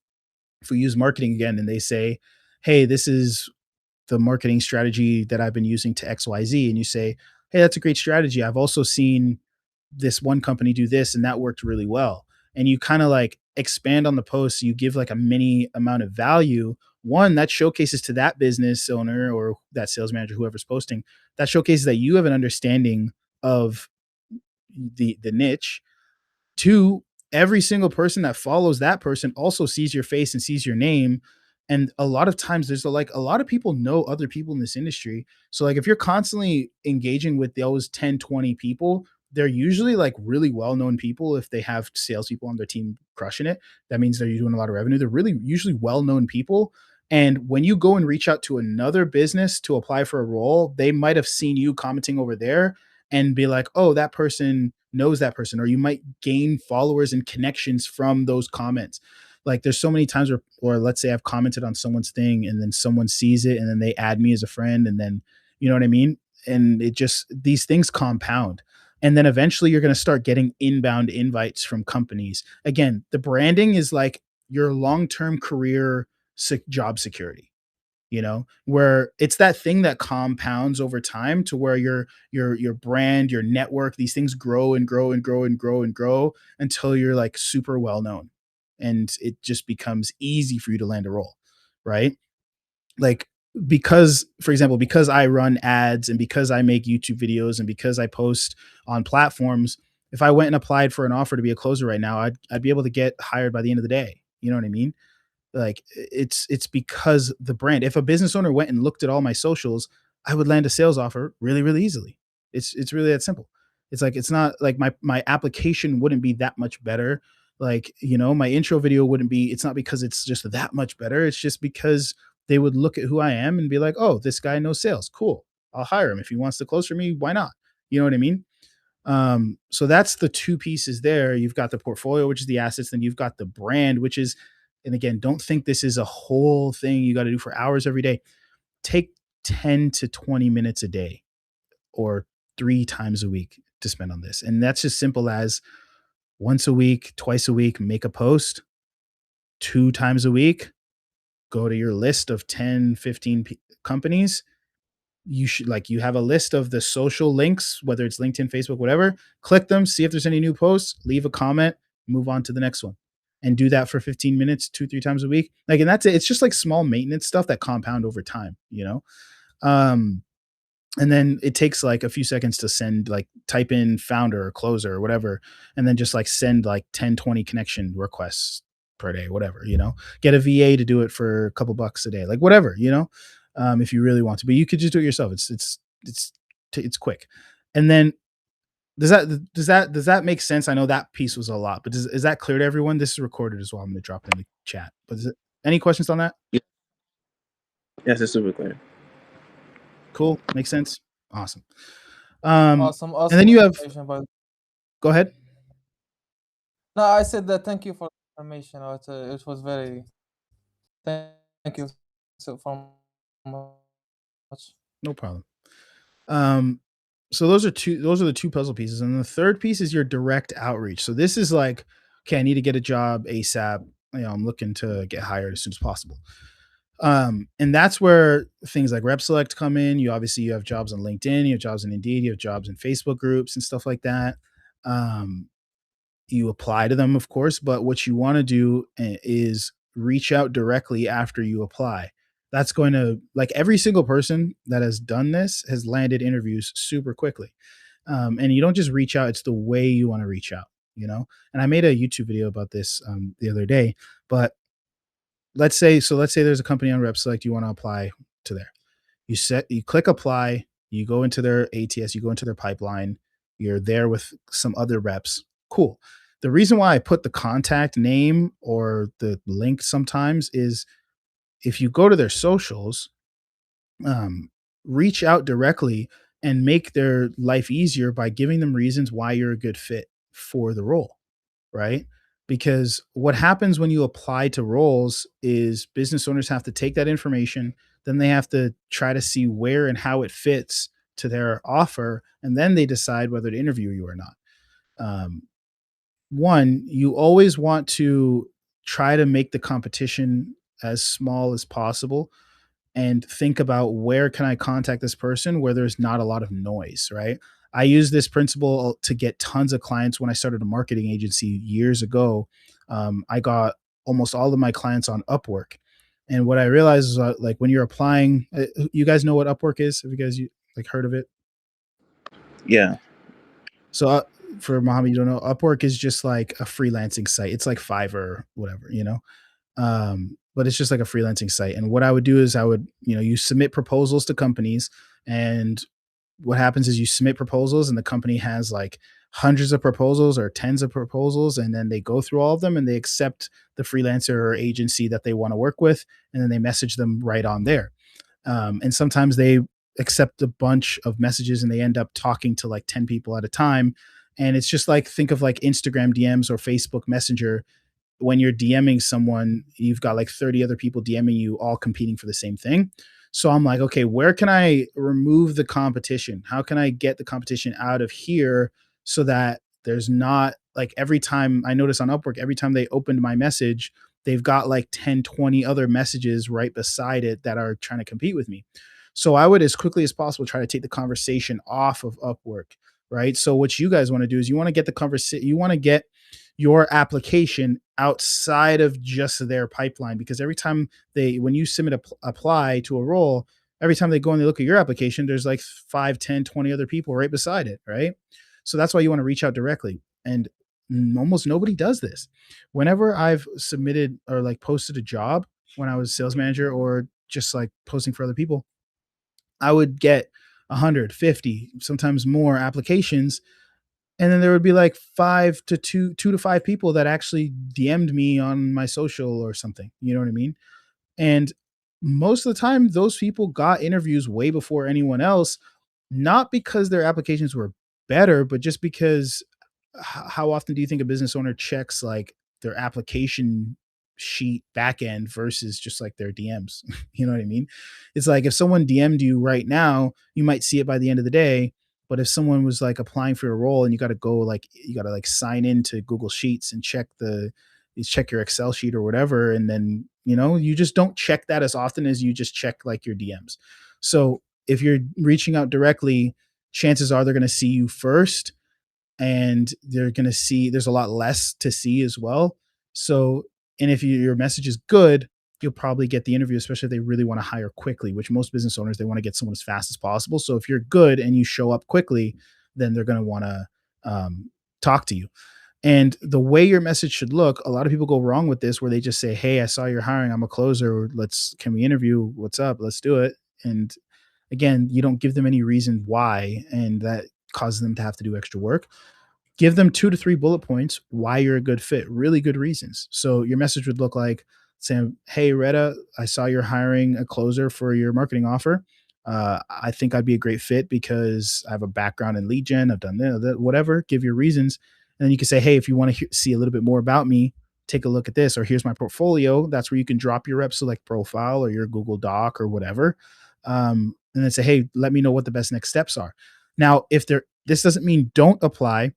if we use marketing again and they say, hey, this is the marketing strategy that I've been using to XYZ, and you say, hey, that's a great strategy. I've also seen this one company do this and that worked really well. And you kind of like expand on the post. So you give like a mini amount of value. One, that showcases to that business owner or that sales manager, whoever's posting, that showcases that you have an understanding of the niche. Two, every single person that follows that person also sees your face and sees your name. And a lot of times there's a lot of people know other people in this industry. So like if you're constantly engaging with those 10, 20 people, they're usually like really well-known people. If they have salespeople on their team crushing it, that means they're doing a lot of revenue. They're really usually well-known people. And when you go and reach out to another business to apply for a role, they might have seen you commenting over there and be like, oh, that person knows that person, or you might gain followers and connections from those comments. Like there's so many times where, or let's say I've commented on someone's thing and then someone sees it and then they add me as a friend and then, you know what I mean? And it just, these things compound. And then eventually you're going to start getting inbound invites from companies. Again, the branding is like your long-term career job security, you know, where it's that thing that compounds over time to where your brand, your network, these things grow and grow and grow and grow and grow until you're like super well known and it just becomes easy for you to land a role, right? Like because, for example, because I run ads and because I make YouTube videos and because I post on platforms, if I went and applied for an offer to be a closer right now, I'd be able to get hired by the end of the day. You know what I mean? Like it's because the brand. If a business owner went and looked at all my socials, I would land a sales offer really, really easily. It's really that simple. It's like it's not like my application wouldn't be that much better. Like, you know, my intro video wouldn't be, it's not because it's just that much better. It's just because they would look at who I am and be like, oh, this guy knows sales. Cool. I'll hire him. If he wants to close for me, why not? You know what I mean? So that's the two pieces there. You've got the portfolio, which is the assets, then you've got the brand, which is, and again, don't think this is a whole thing you got to do for hours every day. Take 10 to 20 minutes a day or 3 times a week to spend on this. And that's as simple as once a week, twice a week, make a post. 2 times a week, go to your list of 10, 15 companies. You should, like, you have a list of the social links, whether it's LinkedIn, Facebook, whatever, click them, see if there's any new posts, leave a comment, move on to the next one, and do that for 15 minutes, 2-3 times a week. Like, and that's it. It's just like small maintenance stuff that compound over time, you know? And then it takes like a few seconds to send, like type in founder or closer or whatever, and then just like send like 10, 20 connection requests per day, whatever, you know, get a VA to do it for a couple bucks a day, like whatever, you know, if you really want to, but you could just do it yourself. It's quick. And then does that make sense? I know that piece was a lot, but is that clear to everyone? This is recorded as well. I'm going to drop it in the chat, but any questions on that? Yeah. Yes, it's super clear. Cool. Makes sense. Awesome. Awesome. And then you have, presentation, but go ahead. no, I said that thank you for the information out. It was very. Thank you so for much. No problem. So those are the two puzzle pieces. And the third piece is your direct outreach. So this is like, okay, I need to get a job ASAP. I'm looking to get hired as soon as possible. And that's where things like RepSelect come in. You have jobs on LinkedIn, you have jobs in Indeed, you have jobs in Facebook groups and stuff like that. You apply to them, of course, but what you want to do is reach out directly after you apply. That's going to, like, every single person that has done this has landed interviews super quickly. And you don't just reach out, it's the way you want to reach out, you know? And I made a YouTube video about this the other day, but let's say there's a company on RepSelect, you want to apply to there. You click apply, you go into their ATS, you go into their pipeline, you're there with some other reps. Cool. The reason why I put the contact name or the link sometimes is if you go to their socials, reach out directly and make their life easier by giving them reasons why you're a good fit for the role, right? Because what happens when you apply to roles is business owners have to take that information, then they have to try to see where and how it fits to their offer, and then they decide whether to interview you or not. One, you always want to try to make the competition as small as possible and think about where can I contact this person where there's not a lot of noise, right? I use this principle to get tons of clients when I started a marketing agency years ago. I got almost all of my clients on Upwork. And what I realized is like when you're applying, you guys know what Upwork is? Have you guys like heard of it? Yeah. So for Mohammed, you don't know, Upwork is just like a freelancing site. It's like Fiverr or whatever, you know? But it's just like a freelancing site. And what I would do is you submit proposals to companies, and what happens is you submit proposals and the company has like hundreds of proposals or tens of proposals, and then they go through all of them and they accept the freelancer or agency that they want to work with, and then they message them right on there. And sometimes they accept a bunch of messages and they end up talking to like 10 people at a time. And it's just like, think of like Instagram DMs or Facebook Messenger. When you're DMing someone, you've got like 30 other people DMing you, all competing for the same thing. So I'm like, okay, where can I remove the competition? How can I get the competition out of here so that there's not like, every time I notice on Upwork, every time they opened my message, they've got like 10, 20 other messages right beside it that are trying to compete with me. So I would, as quickly as possible, try to take the conversation off of Upwork, right? So what you guys want to do is you want to get the conversation, you want to get your application outside of just their pipeline, because every time when you apply to a role, every time they go and they look at your application, there's like 5, 10, 20 other people right beside it, right? So that's why you want to reach out directly. And almost nobody does this. Whenever I've submitted or like posted a job when I was sales manager or just like posting for other people, I would get 150, sometimes more applications. And then there would be like two to five people that actually DM'd me on my social or something. You know what I mean? And most of the time, those people got interviews way before anyone else, not because their applications were better, but just because how often do you think a business owner checks like their application sheet back end versus just like their DMs? You know what I mean? It's like if someone DM'd you right now, you might see it by the end of the day. But if someone was like applying for a role and you got to sign into Google Sheets and check your Excel sheet or whatever, and then you just don't check that as often as you just check like your DMs. So if you're reaching out directly, chances are they're going to see you first, and they're going to see there's a lot less to see as well. So, and if your message is good, you'll probably get the interview, especially if they really want to hire quickly, which most business owners, they want to get someone as fast as possible. So if you're good and you show up quickly, then they're going to want to talk to you. And the way your message should look, a lot of people go wrong with this, where they just say, hey, I saw you're hiring, I'm a closer, can we interview? What's up? Let's do it. And again, you don't give them any reason why, and that causes them to have to do extra work. Give them 2 to 3 bullet points why you're a good fit, really good reasons. So your message would look like saying, hey, Retta, I saw you're hiring a closer for your marketing offer. I think I'd be a great fit because I have a background in lead gen. I've done that, whatever. Give your reasons. And then you can say, hey, if you want to see a little bit more about me, take a look at this, or here's my portfolio. That's where you can drop your rep select profile or your Google Doc or whatever. And then say, hey, let me know what the best next steps are. Now, this doesn't mean don't apply,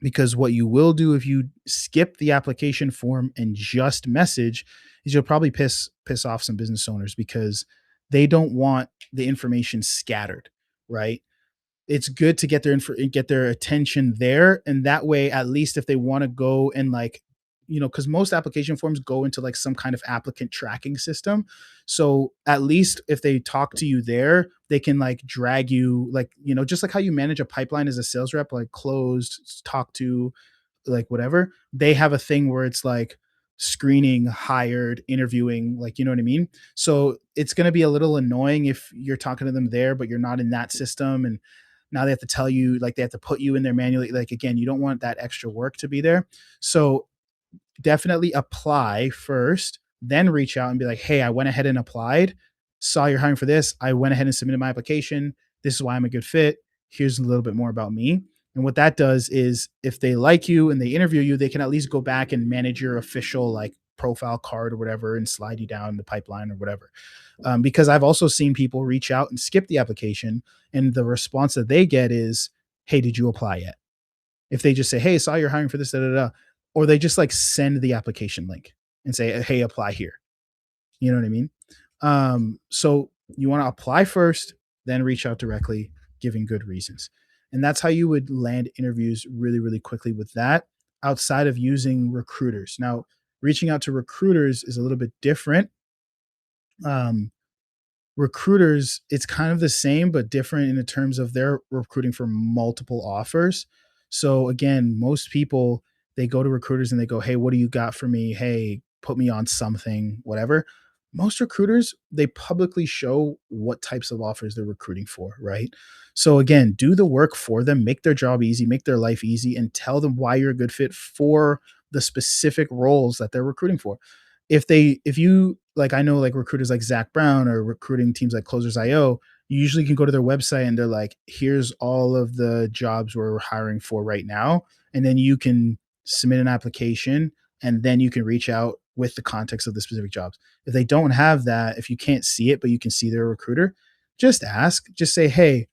because what you will do if you skip the application form and just message is you'll probably piss off some business owners, because they don't want the information scattered, right? It's good to get their attention there, and that way, at least if they want to go and like, because most application forms go into like some kind of applicant tracking system. So at least if they talk to you there, they can like drag you, like, just like how you manage a pipeline as a sales rep, like closed, talk to, like whatever. They have a thing where it's like screening, hired, interviewing, like, you know what I mean? So it's going to be a little annoying if you're talking to them there, but you're not in that system. And now they have to tell you, like, they have to put you in there manually. Like, again, you don't want that extra work to be there. So definitely apply first, then reach out and be like, hey, I went ahead and applied, saw you're hiring for this. I went ahead and submitted my application. This is why I'm a good fit. Here's a little bit more about me. And what that does is if they like you and they interview you, they can at least go back and manage your official like profile card or whatever and slide you down the pipeline or whatever. Because I've also seen people reach out and skip the application, and the response that they get is, hey, did you apply yet? If they just say, hey, saw you're hiring for this, da, da, da, or they just like send the application link and say, hey, apply here. You know what I mean? So you want to apply first, then reach out directly, giving good reasons. And that's how you would land interviews really, really quickly with that, outside of using recruiters. Now, reaching out to recruiters is a little bit different. Recruiters, it's kind of the same, but different in the terms of they're recruiting for multiple offers. So again, most people, they go to recruiters and they go, hey, what do you got for me? Hey, put me on something, whatever. Most recruiters, they publicly show what types of offers they're recruiting for, right? So again, do the work for them, make their job easy, make their life easy, and tell them why you're a good fit for the specific roles that they're recruiting for. If you like, I know like recruiters like Zach Brown or recruiting teams like Closers.io, you usually can go to their website and they're like, here's all of the jobs we're hiring for right now. And then you can submit an application, and then you can reach out with the context of the specific jobs. If they don't have that, if you can't see it, but you can see their recruiter, just ask, just say, hey,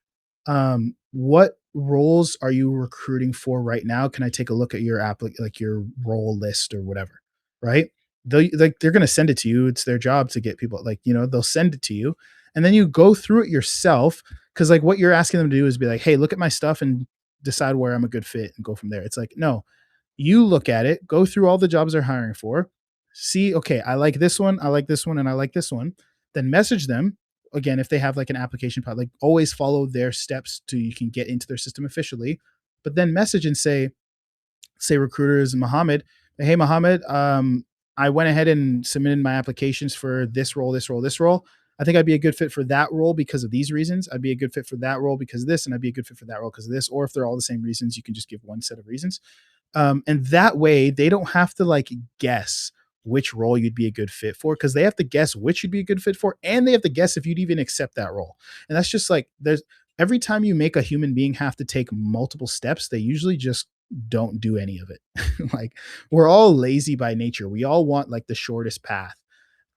what roles are you recruiting for right now? Can I take a look at your like your role list or whatever? Right. They're going to send it to you. It's their job to get people, like, they'll send it to you, and then you go through it yourself. Cause like what you're asking them to do is be like, hey, look at my stuff and decide where I'm a good fit and go from there. It's like, no, you look at it, go through all the jobs they're hiring for, see, okay, I like this one, I like this one, and I like this one. Then message them again if they have like an application pod. Like always follow their steps to you can get into their system officially. But then message and say recruiters Mohammed, hey Mohammed, I went ahead and submitted my applications for this role, this role, this role. I think I'd be a good fit for that role because of these reasons. I'd be a good fit for that role because of this, and I'd be a good fit for that role because of this. Or if they're all the same reasons, you can just give one set of reasons. And that way they don't have to like guess which role you'd be a good fit for, because they have to guess which you'd be a good fit for, and they have to guess if you'd even accept that role. And that's just like, every time you make a human being have to take multiple steps, they usually just don't do any of it. Like, we're all lazy by nature. We all want like the shortest path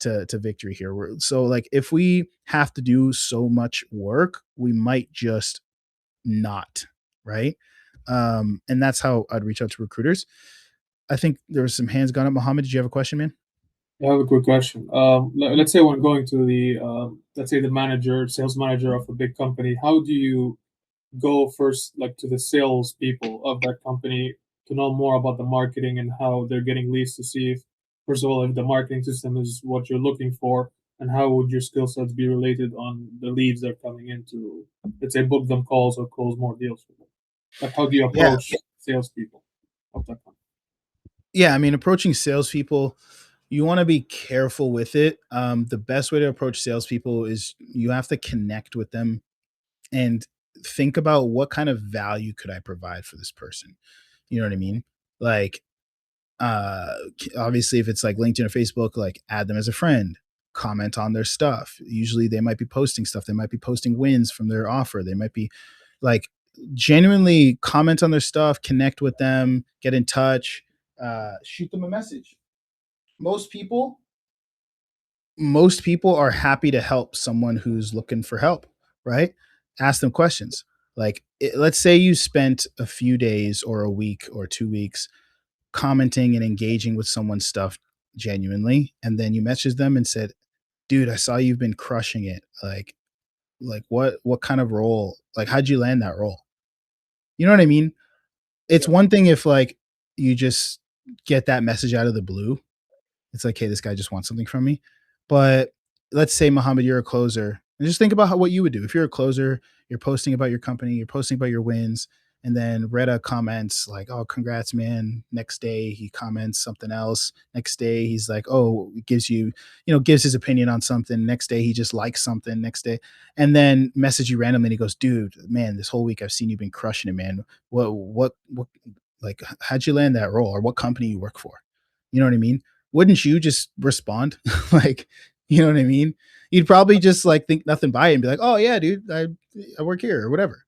to victory here. So like, if we have to do so much work, we might just not, right? And that's how I'd reach out to recruiters. I think there was some hands gone up. Mohammed, did you have a question, man? I have a quick question. Let's say when going to the sales manager of a big company, how do you go first, like to the sales people of that company, to know more about the marketing and how they're getting leads, to see if, first of all, if the marketing system is what you're looking for, and how would your skill sets be related on the leads that are coming in to, let's say, book them calls or close more deals for them? Like, how do you approach salespeople of that company? Yeah, I mean, approaching salespeople, you want to be careful with it. The best way to approach salespeople is you have to connect with them and think about what kind of value could I provide for this person. You know what I mean? Like, obviously, if it's like LinkedIn or Facebook, like add them as a friend, comment on their stuff. Usually, they might be posting stuff. They might be posting wins from their offer. They might be like genuinely comment on their stuff, connect with them, get in touch. shoot them a message. Most people most people are happy to help someone who's looking for help, right? Ask them questions. Like, let's say you spent a few days or a week or 2 weeks commenting and engaging with someone's stuff genuinely, and then you messaged them and said, "Dude, I saw you've been crushing it. Like what kind of role? Like, how'd you land that role?" You know what I mean? It's Yeah. one thing if like you just get that message out of the blue. It's like, hey, this guy just wants something from me. But let's say, Mohammed, you're a closer, and just think about what you would do. If you're a closer, you're posting about your company, you're posting about your wins, and then Retta comments like, "Oh, congrats, man." Next day, he comments something else. Next day, he's like, "Oh," gives you, gives his opinion on something. Next day, he just likes something. Next day, and then message you randomly, and he goes, "Dude, man, this whole week I've seen you've been crushing it, man. What, like, how'd you land that role, or what company you work for?" You know what I mean? Wouldn't you just respond? Like, you know what I mean? You'd probably just like think nothing by it and be like, "Oh yeah, dude, I work here," or whatever.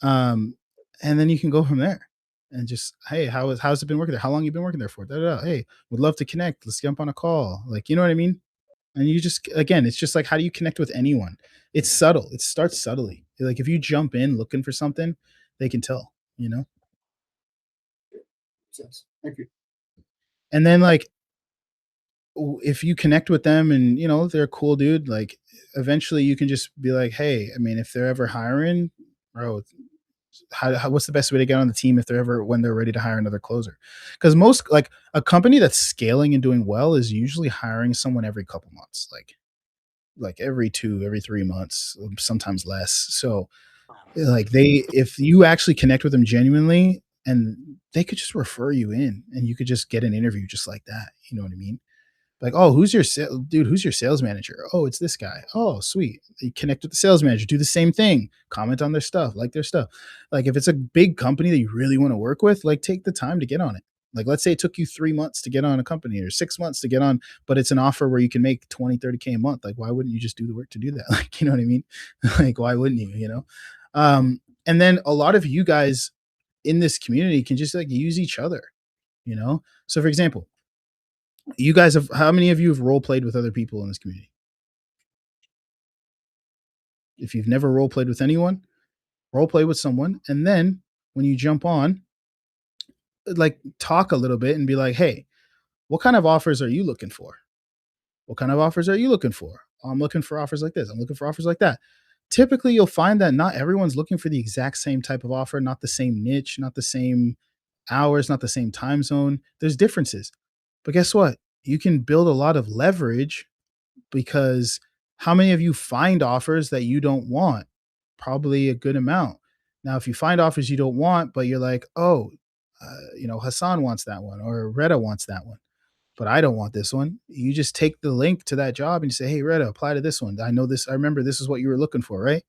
Um, and then you can go from there and just, "Hey, how's it been working there? How long you been working there for? Da, da, da. Hey, would love to connect. Let's jump on a call." Like, you know what I mean? And you just, again, it's just like, how do you connect with anyone? It's subtle. It starts subtly. Like, if you jump in looking for something, they can tell, you know? Sense. Thank you. And then like, if you connect with them and they're a cool dude, like, eventually you can just be like, "Hey, I mean, if they're ever hiring, bro, what's the best way to get on the team if they're ever when they're ready to hire another closer?" Because most, like, a company that's scaling and doing well is usually hiring someone every couple months, like every 2, every 3 months, sometimes less. So like, if you actually connect with them genuinely, and they could just refer you in, and you could just get an interview just like that. You know what I mean? Like, "Oh, who's your sales manager?" "Oh, it's this guy." "Oh, sweet." You connect with the sales manager, do the same thing, comment on their stuff, like their stuff. Like, if it's a big company that you really want to work with, like, take the time to get on it. Like, let's say it took you 3 months to get on a company, or 6 months to get on, but it's an offer where you can make 20, 30K a month. Like, why wouldn't you just do the work to do that? Like, you know what I mean? Like, why wouldn't you? And then a lot of you guys in this community can just like use each other, you know? So for example, you guys have how many of you have role played with other people in this community? If you've never role played with anyone, role play with someone, and then when you jump on, like, talk a little bit and be like, "Hey, what kind of offers are you looking for? What kind of offers are you looking for?" "I'm looking for offers like this. I'm looking for offers like that." Typically, you'll find that not everyone's looking for the exact same type of offer, not the same niche, not the same hours, not the same time zone. There's differences. But guess what? You can build a lot of leverage, because how many of you find offers that you don't want? Probably a good amount. Now, if you find offers you don't want, but you're like, "Oh, Hassan wants that one, or Retta wants that one, but I don't want this one." You just take the link to that job and you say, "Hey, Retta, apply to this one. I know this. I remember this is what you were looking for, right?"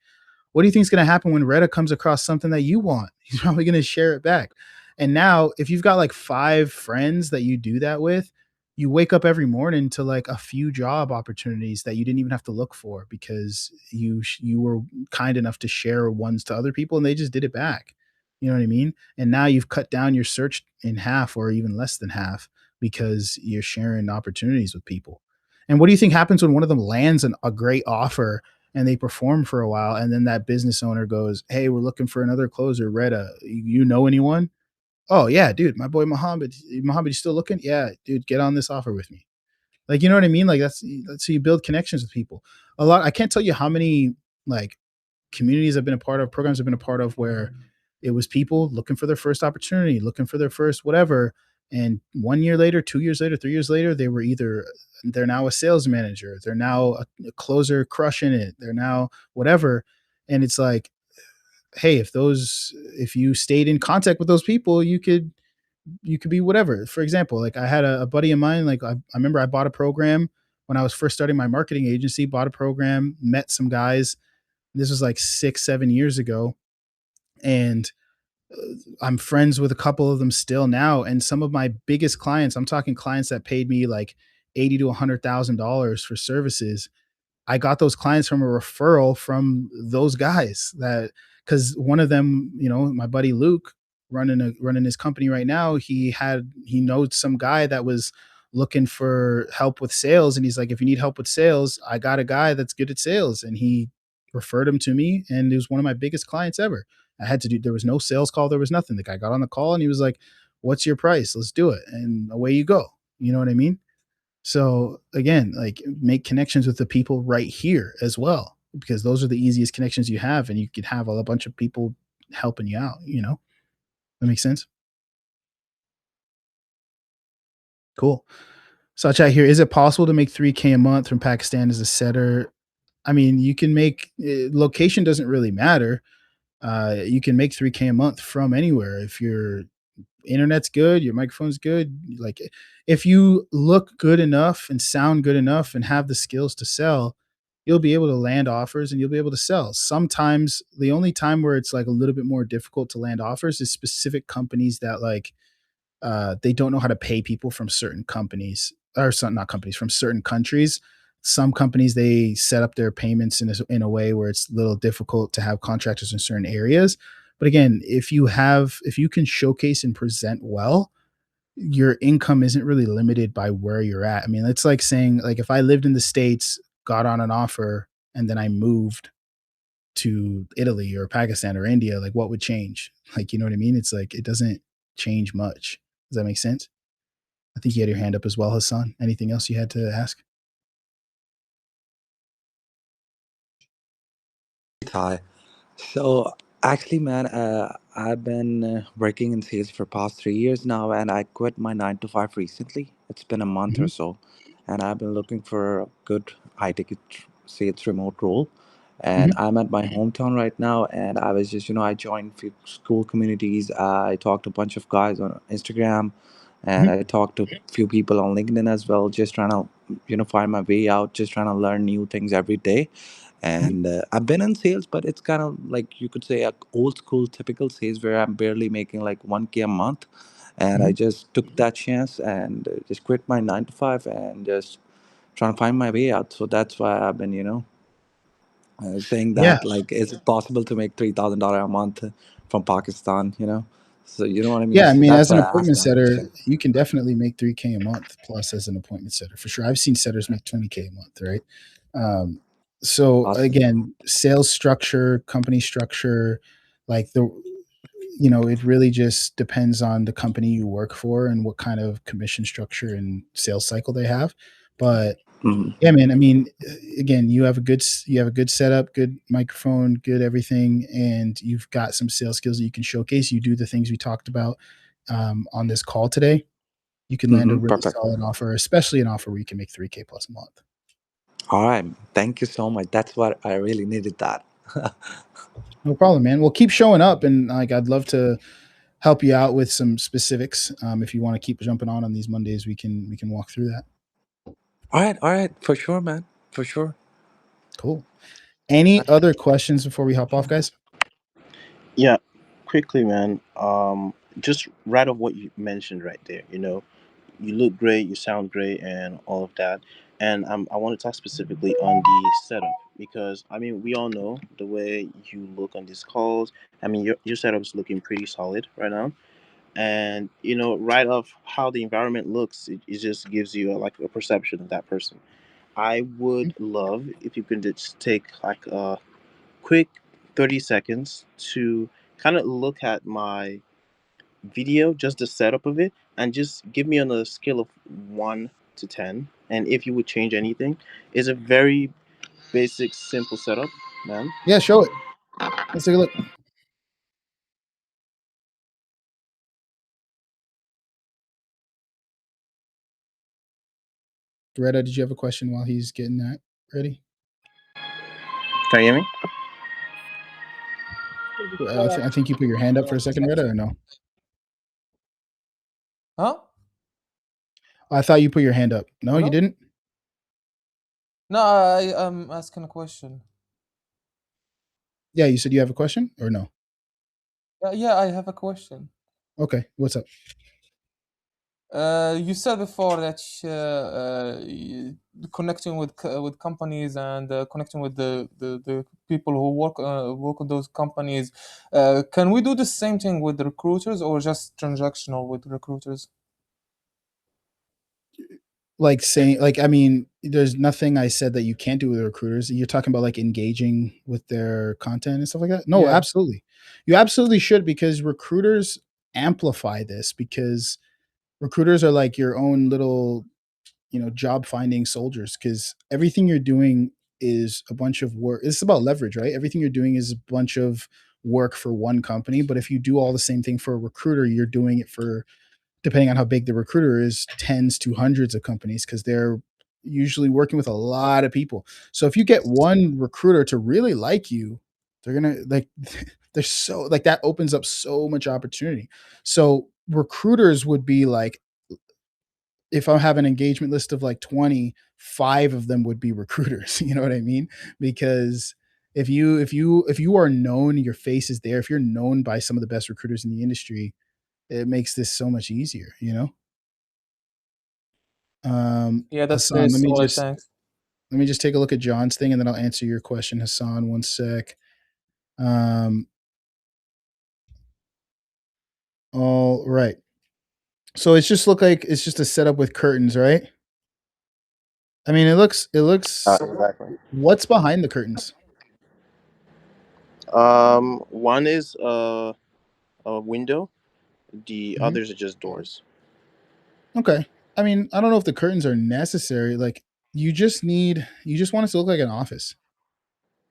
What do you think is going to happen when Retta comes across something that you want? He's probably going to share it back. And now, if you've got like 5 friends that you do that with, you wake up every morning to like a few job opportunities that you didn't even have to look for, because you were kind enough to share ones to other people, and they just did it back. You know what I mean? And now you've cut down your search in half, or even less than half, because you're sharing opportunities with people. And what do you think happens when one of them lands a great offer and they perform for a while, and then that business owner goes, "Hey, we're looking for another closer, Retta. You know anyone?" "Oh yeah, dude, my boy Mohammed. Mohammed, you still looking? Yeah, dude, get on this offer with me." Like, you know what I mean? Like, that's how you build connections with people. A lot. I can't tell you how many like communities I've been a part of, programs I've been a part of, where it was people looking for their first opportunity, looking for their first whatever. And 1 year later, 2 years later, 3 years later, they're now a sales manager, they're now a closer crushing it, they're now whatever. And it's like, hey, if you stayed in contact with those people, you could be whatever. For example, like, I had a buddy of mine, like, I remember I bought a program when I was first starting my marketing agency, bought a program, met some guys. This was like 6, 7 years ago. And I'm friends with a couple of them still now. And some of my biggest clients, I'm talking clients that paid me like 80 to $100,000 for services. I got those clients from a referral from those guys, that, because one of them, my buddy Luke, running his company right now, he knows some guy that was looking for help with sales, and he's like, if you need help with sales, I got a guy that's good at sales, and he referred him to me, and it was one of my biggest clients ever. There was no sales call, there was nothing. The guy got on the call and he was like, what's your price? Let's do it. And away you go. You know what I mean? So again, like, make connections with the people right here as well, because those are the easiest connections you have, and you could have a bunch of people helping you out, you know? That makes sense? Cool. So I chat here, is it possible to make 3K a month from Pakistan as a setter? I mean, you can make location doesn't really matter. You can make 3K a month from anywhere if your internet's good, your microphone's good. Like, if you look good enough and sound good enough and have the skills to sell, you'll be able to land offers and you'll be able to sell. Sometimes the only time where it's like a little bit more difficult to land offers is specific companies that like they don't know how to pay people from certain companies, or some, not companies, from certain countries. Some companies, they set up their payments in a way where it's a little difficult to have contractors in certain areas. But again, if you can showcase and present well, your income isn't really limited by where you're at. I mean, it's like saying, like, if I lived in the States, got on an offer, and then I moved to Italy or Pakistan or India, like, what would change? Like, you know what I mean? It's like, it doesn't change much. Does that make sense? I think you had your hand up as well, Hassan. Anything else you had to ask? Hi. So actually, man, I've been working in sales for past 3 years now, and I quit my 9 to 5 recently. It's been a month or Mhm, so, and I've been looking for a good high ticket sales remote role. And mhm, I'm at my hometown right now, and I was just, I joined few school communities. I talked to a bunch of guys on Instagram, and mhm, I talked to few people on LinkedIn as well, just trying to, find my way out, just trying to learn new things every day. mhm, And I've been in sales, but it's kind of like you could say a old school typical sales where I'm barely making like 1K a month. And I mhm. just took that chance and just quit my 9 to 5 and just trying to find my way out. So that's why I've been, saying Yeah. that, like, is it possible to make $3,000 a month from Pakistan, So you know what I mean? Yeah, I So mean, that's as an why I asked appointment that setter, question. you can definitely make 3K a month plus as an appointment setter for sure. I've seen setters make 20K a month, right? Um, so Awesome. again, sales structure, company structure, like it really just depends on the company you work for and what kind of commission structure and sales cycle they have. But Mhm. yeah, man. I mean, again, you have a good setup, good microphone, good everything, and you've got some sales skills that you can showcase. You do the things we talked about on this call today. You can land a really Perfect. solid offer, especially an offer where you can make 3K plus a month. All right. Thank you so much. That's what I really needed that. No problem, man. Well, keep showing up, and like, I'd love to help you out with some specifics. If you want to keep jumping on these Mondays, we can walk through that. All right, for sure, man, for sure. Cool. Any other questions before we hop off, guys? Yeah, quickly, man. Just right off what you mentioned right there. You look great, you sound great, and all of that. And I want to talk specifically on the setup because I mean we all know the way you look on these calls. I mean your setup is looking pretty solid right now, and right off how the environment looks, it just gives you like a perception of that person. I would love if you can just take like a quick 30 seconds to kind of look at my video, just the setup of it, and just give me on a scale of 1 to 10. And if you would change anything, it's a very basic, simple setup, man. Yeah, show it. Let's take a look. Greta, did you have a question while he's getting that ready? Can you hear me? I think you put your hand up for a second, Retta, or no? Huh? I thought you put your hand up. No, you Hello? didn't? No, I am asking a question. Yeah, you said you have a question or no? Yeah, I have a question. Okay, what's up? You said before that connecting with companies and connecting with the people who work with those companies. Can we do the same thing with the recruiters, or just transactional with recruiters? Like saying, like, I mean, there's nothing I said that you can't do with recruiters. You're talking about like engaging with their content and stuff like that. No, Yeah. absolutely. You absolutely should, because recruiters amplify this, because recruiters are like your own little, job finding soldiers, because everything you're doing is a bunch of work. It's about leverage, right? Everything you're doing is a bunch of work for one company. But if you do all the same thing for a recruiter, you're doing it for, depending on how big the recruiter is, tens to hundreds of companies, because they're usually working with a lot of people. So if you get one recruiter to really like you, they're gonna like they're so like that opens up so much opportunity. So recruiters would be like, if I have an engagement list of like 20, 5 of them would be recruiters. You know what I mean? Because if you are known, your face is there. If you're known by some of the best recruiters in the industry, it makes this so much easier, you know? Yeah, that's very Hassan, solid. Thanks. let me just take a look at John's thing, and then I'll answer your question, Hassan. One sec. Um, all right. So it's just look like it's just a setup with curtains, right? I mean, it looks Exactly. what's behind the curtains? One is a window. The Mhm. others are just doors. Okay. I mean, I don't know if the curtains are necessary. Like, you just want it to look like an office,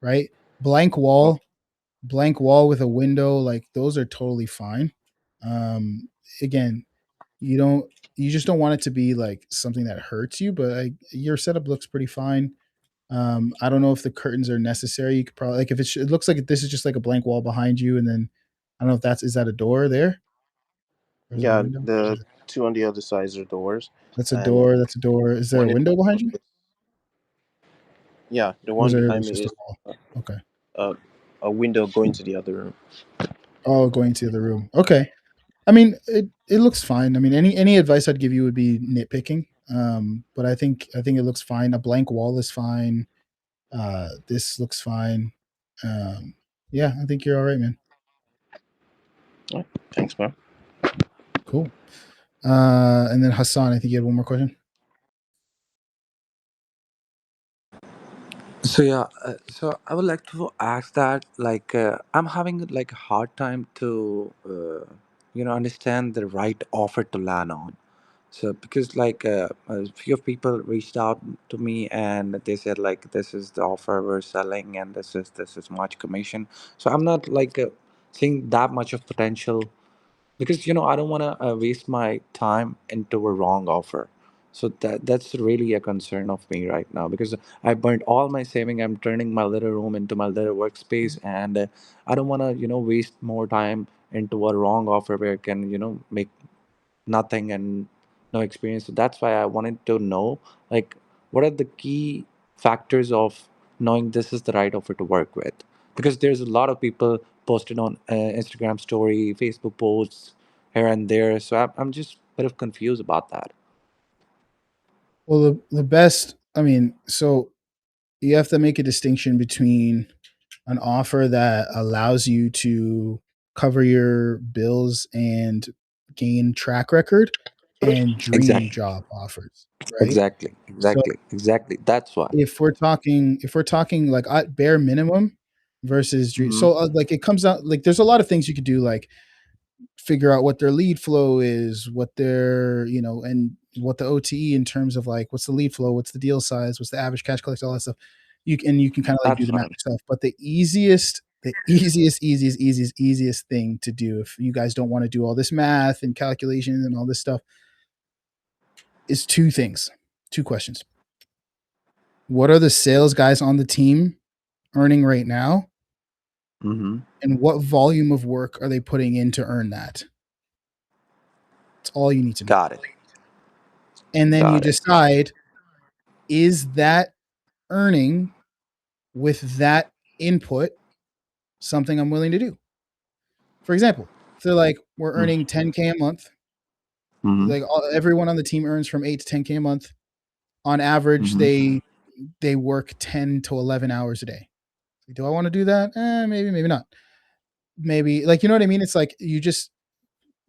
right? Blank Oh, wall, blank wall with a window, like those are totally fine. Um, Again, you just don't want it to be like something that hurts you, but your setup looks pretty fine. I don't know if the curtains are necessary. You could probably, like, if it looks like this is just like a blank wall behind you, and then I don't know if is that a door there, or is that a yeah. window? The two on the other sides are doors, That's a and door. That's a door. Is there a one is window behind you? yeah. The Or is one there behind it's me just a is wall? Okay. a a window going to the other room. Oh, going to the room. Okay. I mean, it looks fine. I mean, any advice I'd give you would be nitpicking. But I think it looks fine. A blank wall is fine. This looks fine. Um, yeah, I think you're all right, man. Oh, thanks, bro. Cool. And then Hassan, I think you had one more question. So yeah, so I would like to ask that, like, I'm having like a hard time to, understand the right offer to land on. So because like a few of people reached out to me and they said like this is the offer we're selling and this is much commission. So I'm not like seeing that much of potential because I don't want to waste my time into a wrong offer. So that's really a concern of me right now because I burnt all my saving. I'm turning my little room into my little workspace, and I don't want to waste more time into a wrong offer where I can make nothing and no experience. So that's why I wanted to know, like, what are the key factors of knowing this is the right offer to work with? Because there's a lot of people posted on Instagram story, Facebook posts here and there. So I'm just a bit of confused about that. Well, the best, I mean, so you have to make a distinction between an offer that allows you to cover your bills and gain track record, and dream Exactly, job offers, right? exactly, So exactly, exactly. That's why. if we're talking like bare minimum versus dream, Hmm. so like it comes out like there's a lot of things you could do, like figure out what their lead flow is, what their, and what the OTE in terms of like what's the lead flow, what's the deal size, what's the average cash collector, all that stuff. You can kind of like do That's the math fine. yourself. But the easiest thing to do, if you guys don't want to do all this math and calculations and all this stuff, is two things, two questions. What are the sales guys on the team earning right now? Hmm. And what volume of work are they putting in to earn that? That's all you need to know. Got it. And then you Got it. decide, is that earning with that input something I'm willing to do? For example, if they're like, we're earning 10K a month, Like everyone on the team earns from 8 to 10K a month. On average, they work 10 to 11 hours a day. Do I want to do that? Maybe, maybe not. Maybe, like, you know what I mean? It's like you just,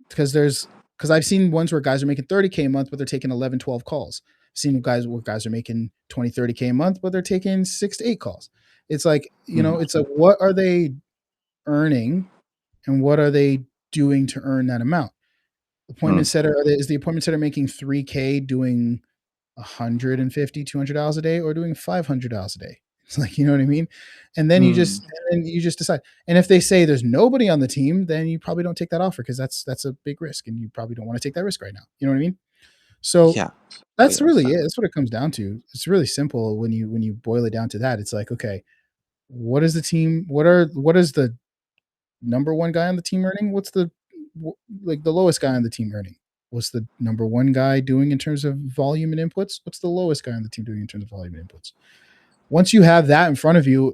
because I've seen ones where guys are making 30K a month, but they're taking 11, 12 calls. I've seen guys where guys are making 20, 30K a month, but they're taking 6 to 8 calls. It's like, it's like, what are they earning and what are they doing to earn that amount? Appointment setter, is the appointment setter making 3K doing 150, $200 a day, or doing $500 a day? It's like, you know what I mean? And then you just decide. And if they say there's nobody on the team, then you probably don't take that offer, because that's a big risk, and you probably don't want to take that risk right now. You know what I mean? So Yeah, that's I really it. understand. That's what it comes down to. It's really simple when you boil it down to that. It's like, okay, what is the team? What is the number one guy on the team earning? What's the like the lowest guy on the team earning? What's the number one guy doing in terms of volume and inputs? What's the lowest guy on the team doing in terms of volume and inputs? Once you have that in front of you,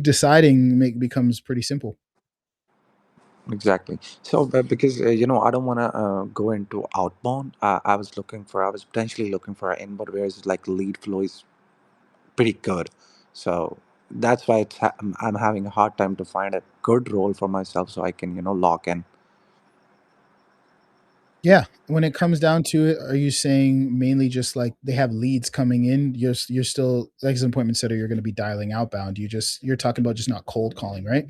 deciding becomes pretty simple. Exactly. So, because I don't want to go into outbound. I was potentially looking for an inbound, whereas like lead flow is pretty good. So that's why I'm having a hard time to find a good role for myself, so I can lock in. Yeah, when it comes down to it, are you saying mainly just like they have leads coming in? You're still, like, as an appointment setter, you're going to be dialing outbound. You're talking about just not cold calling, right?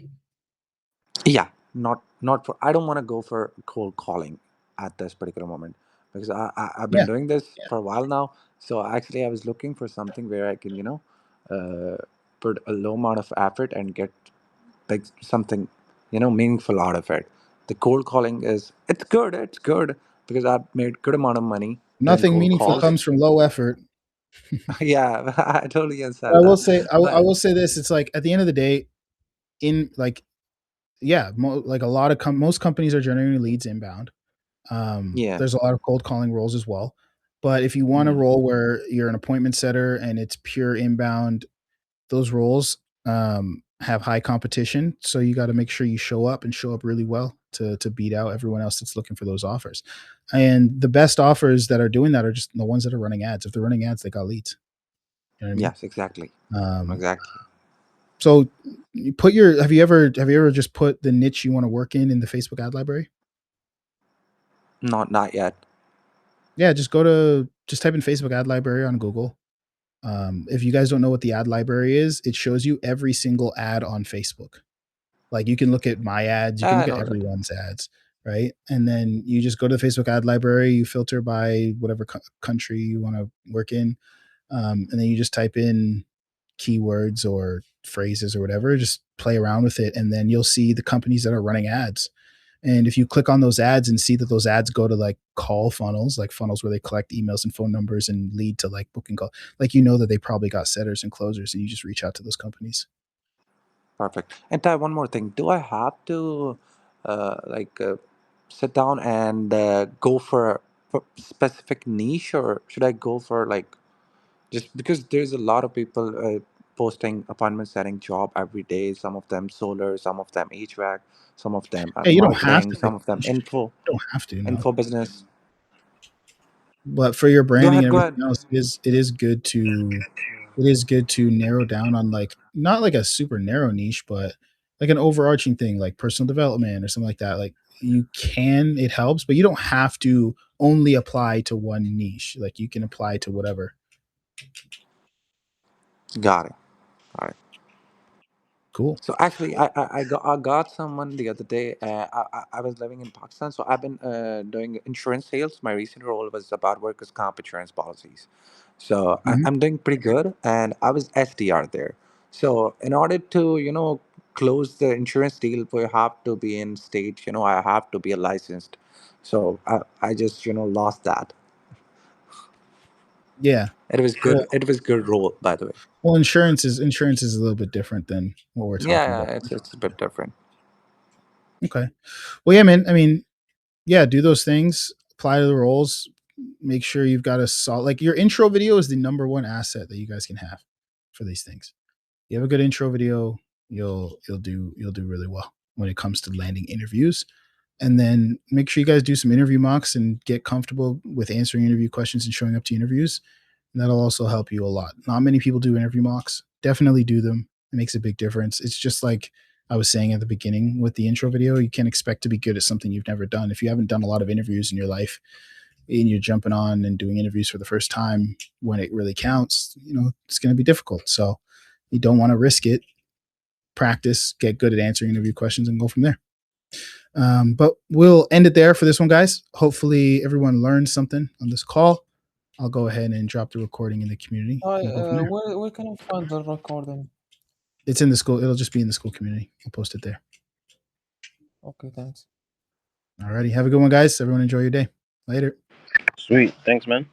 Yeah, not for. I don't want to go for cold calling at this particular moment, because I've been Yeah. doing this for a while now. So actually, I was looking for something where I can uh, put a low amount of effort and get big something meaningful out of it. The cold calling it's good because I've made good amount of money doing Nothing cold meaningful calls. comes from low effort. Yeah, I totally But I understand will that. say, I But will say this: it's like at the end of the day, in like, yeah, like a lot of most companies are generating leads inbound. yeah. There's a lot of cold calling roles as well. But if you want a Mhm. role where you're an appointment setter and it's pure inbound, those roles have high competition. So you got to make sure you show up and show up really well to beat out everyone else that's looking for those offers. And the best offers that are doing that are just the ones that are running ads. If they're running ads, they got leads. You know what I mean? Yes, exactly. Um, Exactly. so you have you ever just put the niche you want to work in the Facebook ad library? Not yet. Yeah, just type in Facebook ad library on Google. If you guys don't know what the ad library is, it shows you every single ad on Facebook. Like, you can look at my ads, you can I look at know that. everyone's ads, right? And then you just go to the Facebook ad library, you filter by whatever country you want to work in, and then you just type in keywords or phrases or whatever, just play around with it, and then you'll see the companies that are running ads. And if you click on those ads and see that those ads go to like call funnels, like funnels where they collect emails and phone numbers and lead to like booking call, like, that they probably got setters and closers, and you just reach out to those companies. Perfect. And Ty, one more thing. Do I have to like sit down and go for specific niche, or should I go for like just because there's a lot of people posting appointment setting job every day. Some of them solar, some of them HVAC, some of them Hey, you don't have marketing, to pick some of a them niche. You don't have to, no. info business. But for your Go branding ahead, and go ahead. everything else, it is good to narrow down on, like, not like a super narrow niche, but like an overarching thing, like personal development or something like that. Like, it helps, but you don't have to only apply to one niche. Like, you can apply to whatever. Got it. Got it. Cool. So actually, I got someone the other day. I was living in Pakistan, so I've been doing insurance sales. My recent role was about workers' comp insurance policies. So Mhm. I'm doing pretty good, and I was SDR there. So in order to close the insurance deal, we have to be in state. I have to be a licensed. So I just lost that. Yeah. It was good. Well, It was good role, by the way. insurance is a little bit different than what we're talking Yeah, about. yeah, it's a bit different. Okay. Well, yeah, man. I mean, yeah, do those things, apply to the roles, make sure you've got a solid, like, your intro video is the number one asset that you guys can have for these things. You have a good intro video, you'll do really well when it comes to landing interviews. And then make sure you guys do some interview mocks and get comfortable with answering interview questions and showing up to interviews. And that'll also help you a lot. Not many people do interview mocks. Definitely do them. It makes a big difference. It's just like I was saying at the beginning with the intro video, you can't expect to be good at something you've never done. If you haven't done a lot of interviews in your life and you're jumping on and doing interviews for the first time when it really counts, it's going to be difficult. So you don't want to risk it. Practice, get good at answering interview questions, and go from there. But we'll end it there for this one, guys. Hopefully everyone learned something on this call. I'll go ahead and drop the recording in the community. And go from there. Where can I find the recording? It's in the school. It'll just be in the school community. I'll post it there. Okay, thanks. Alrighty. Have a good one, guys. Everyone enjoy your day. Later. Sweet. Thanks, man.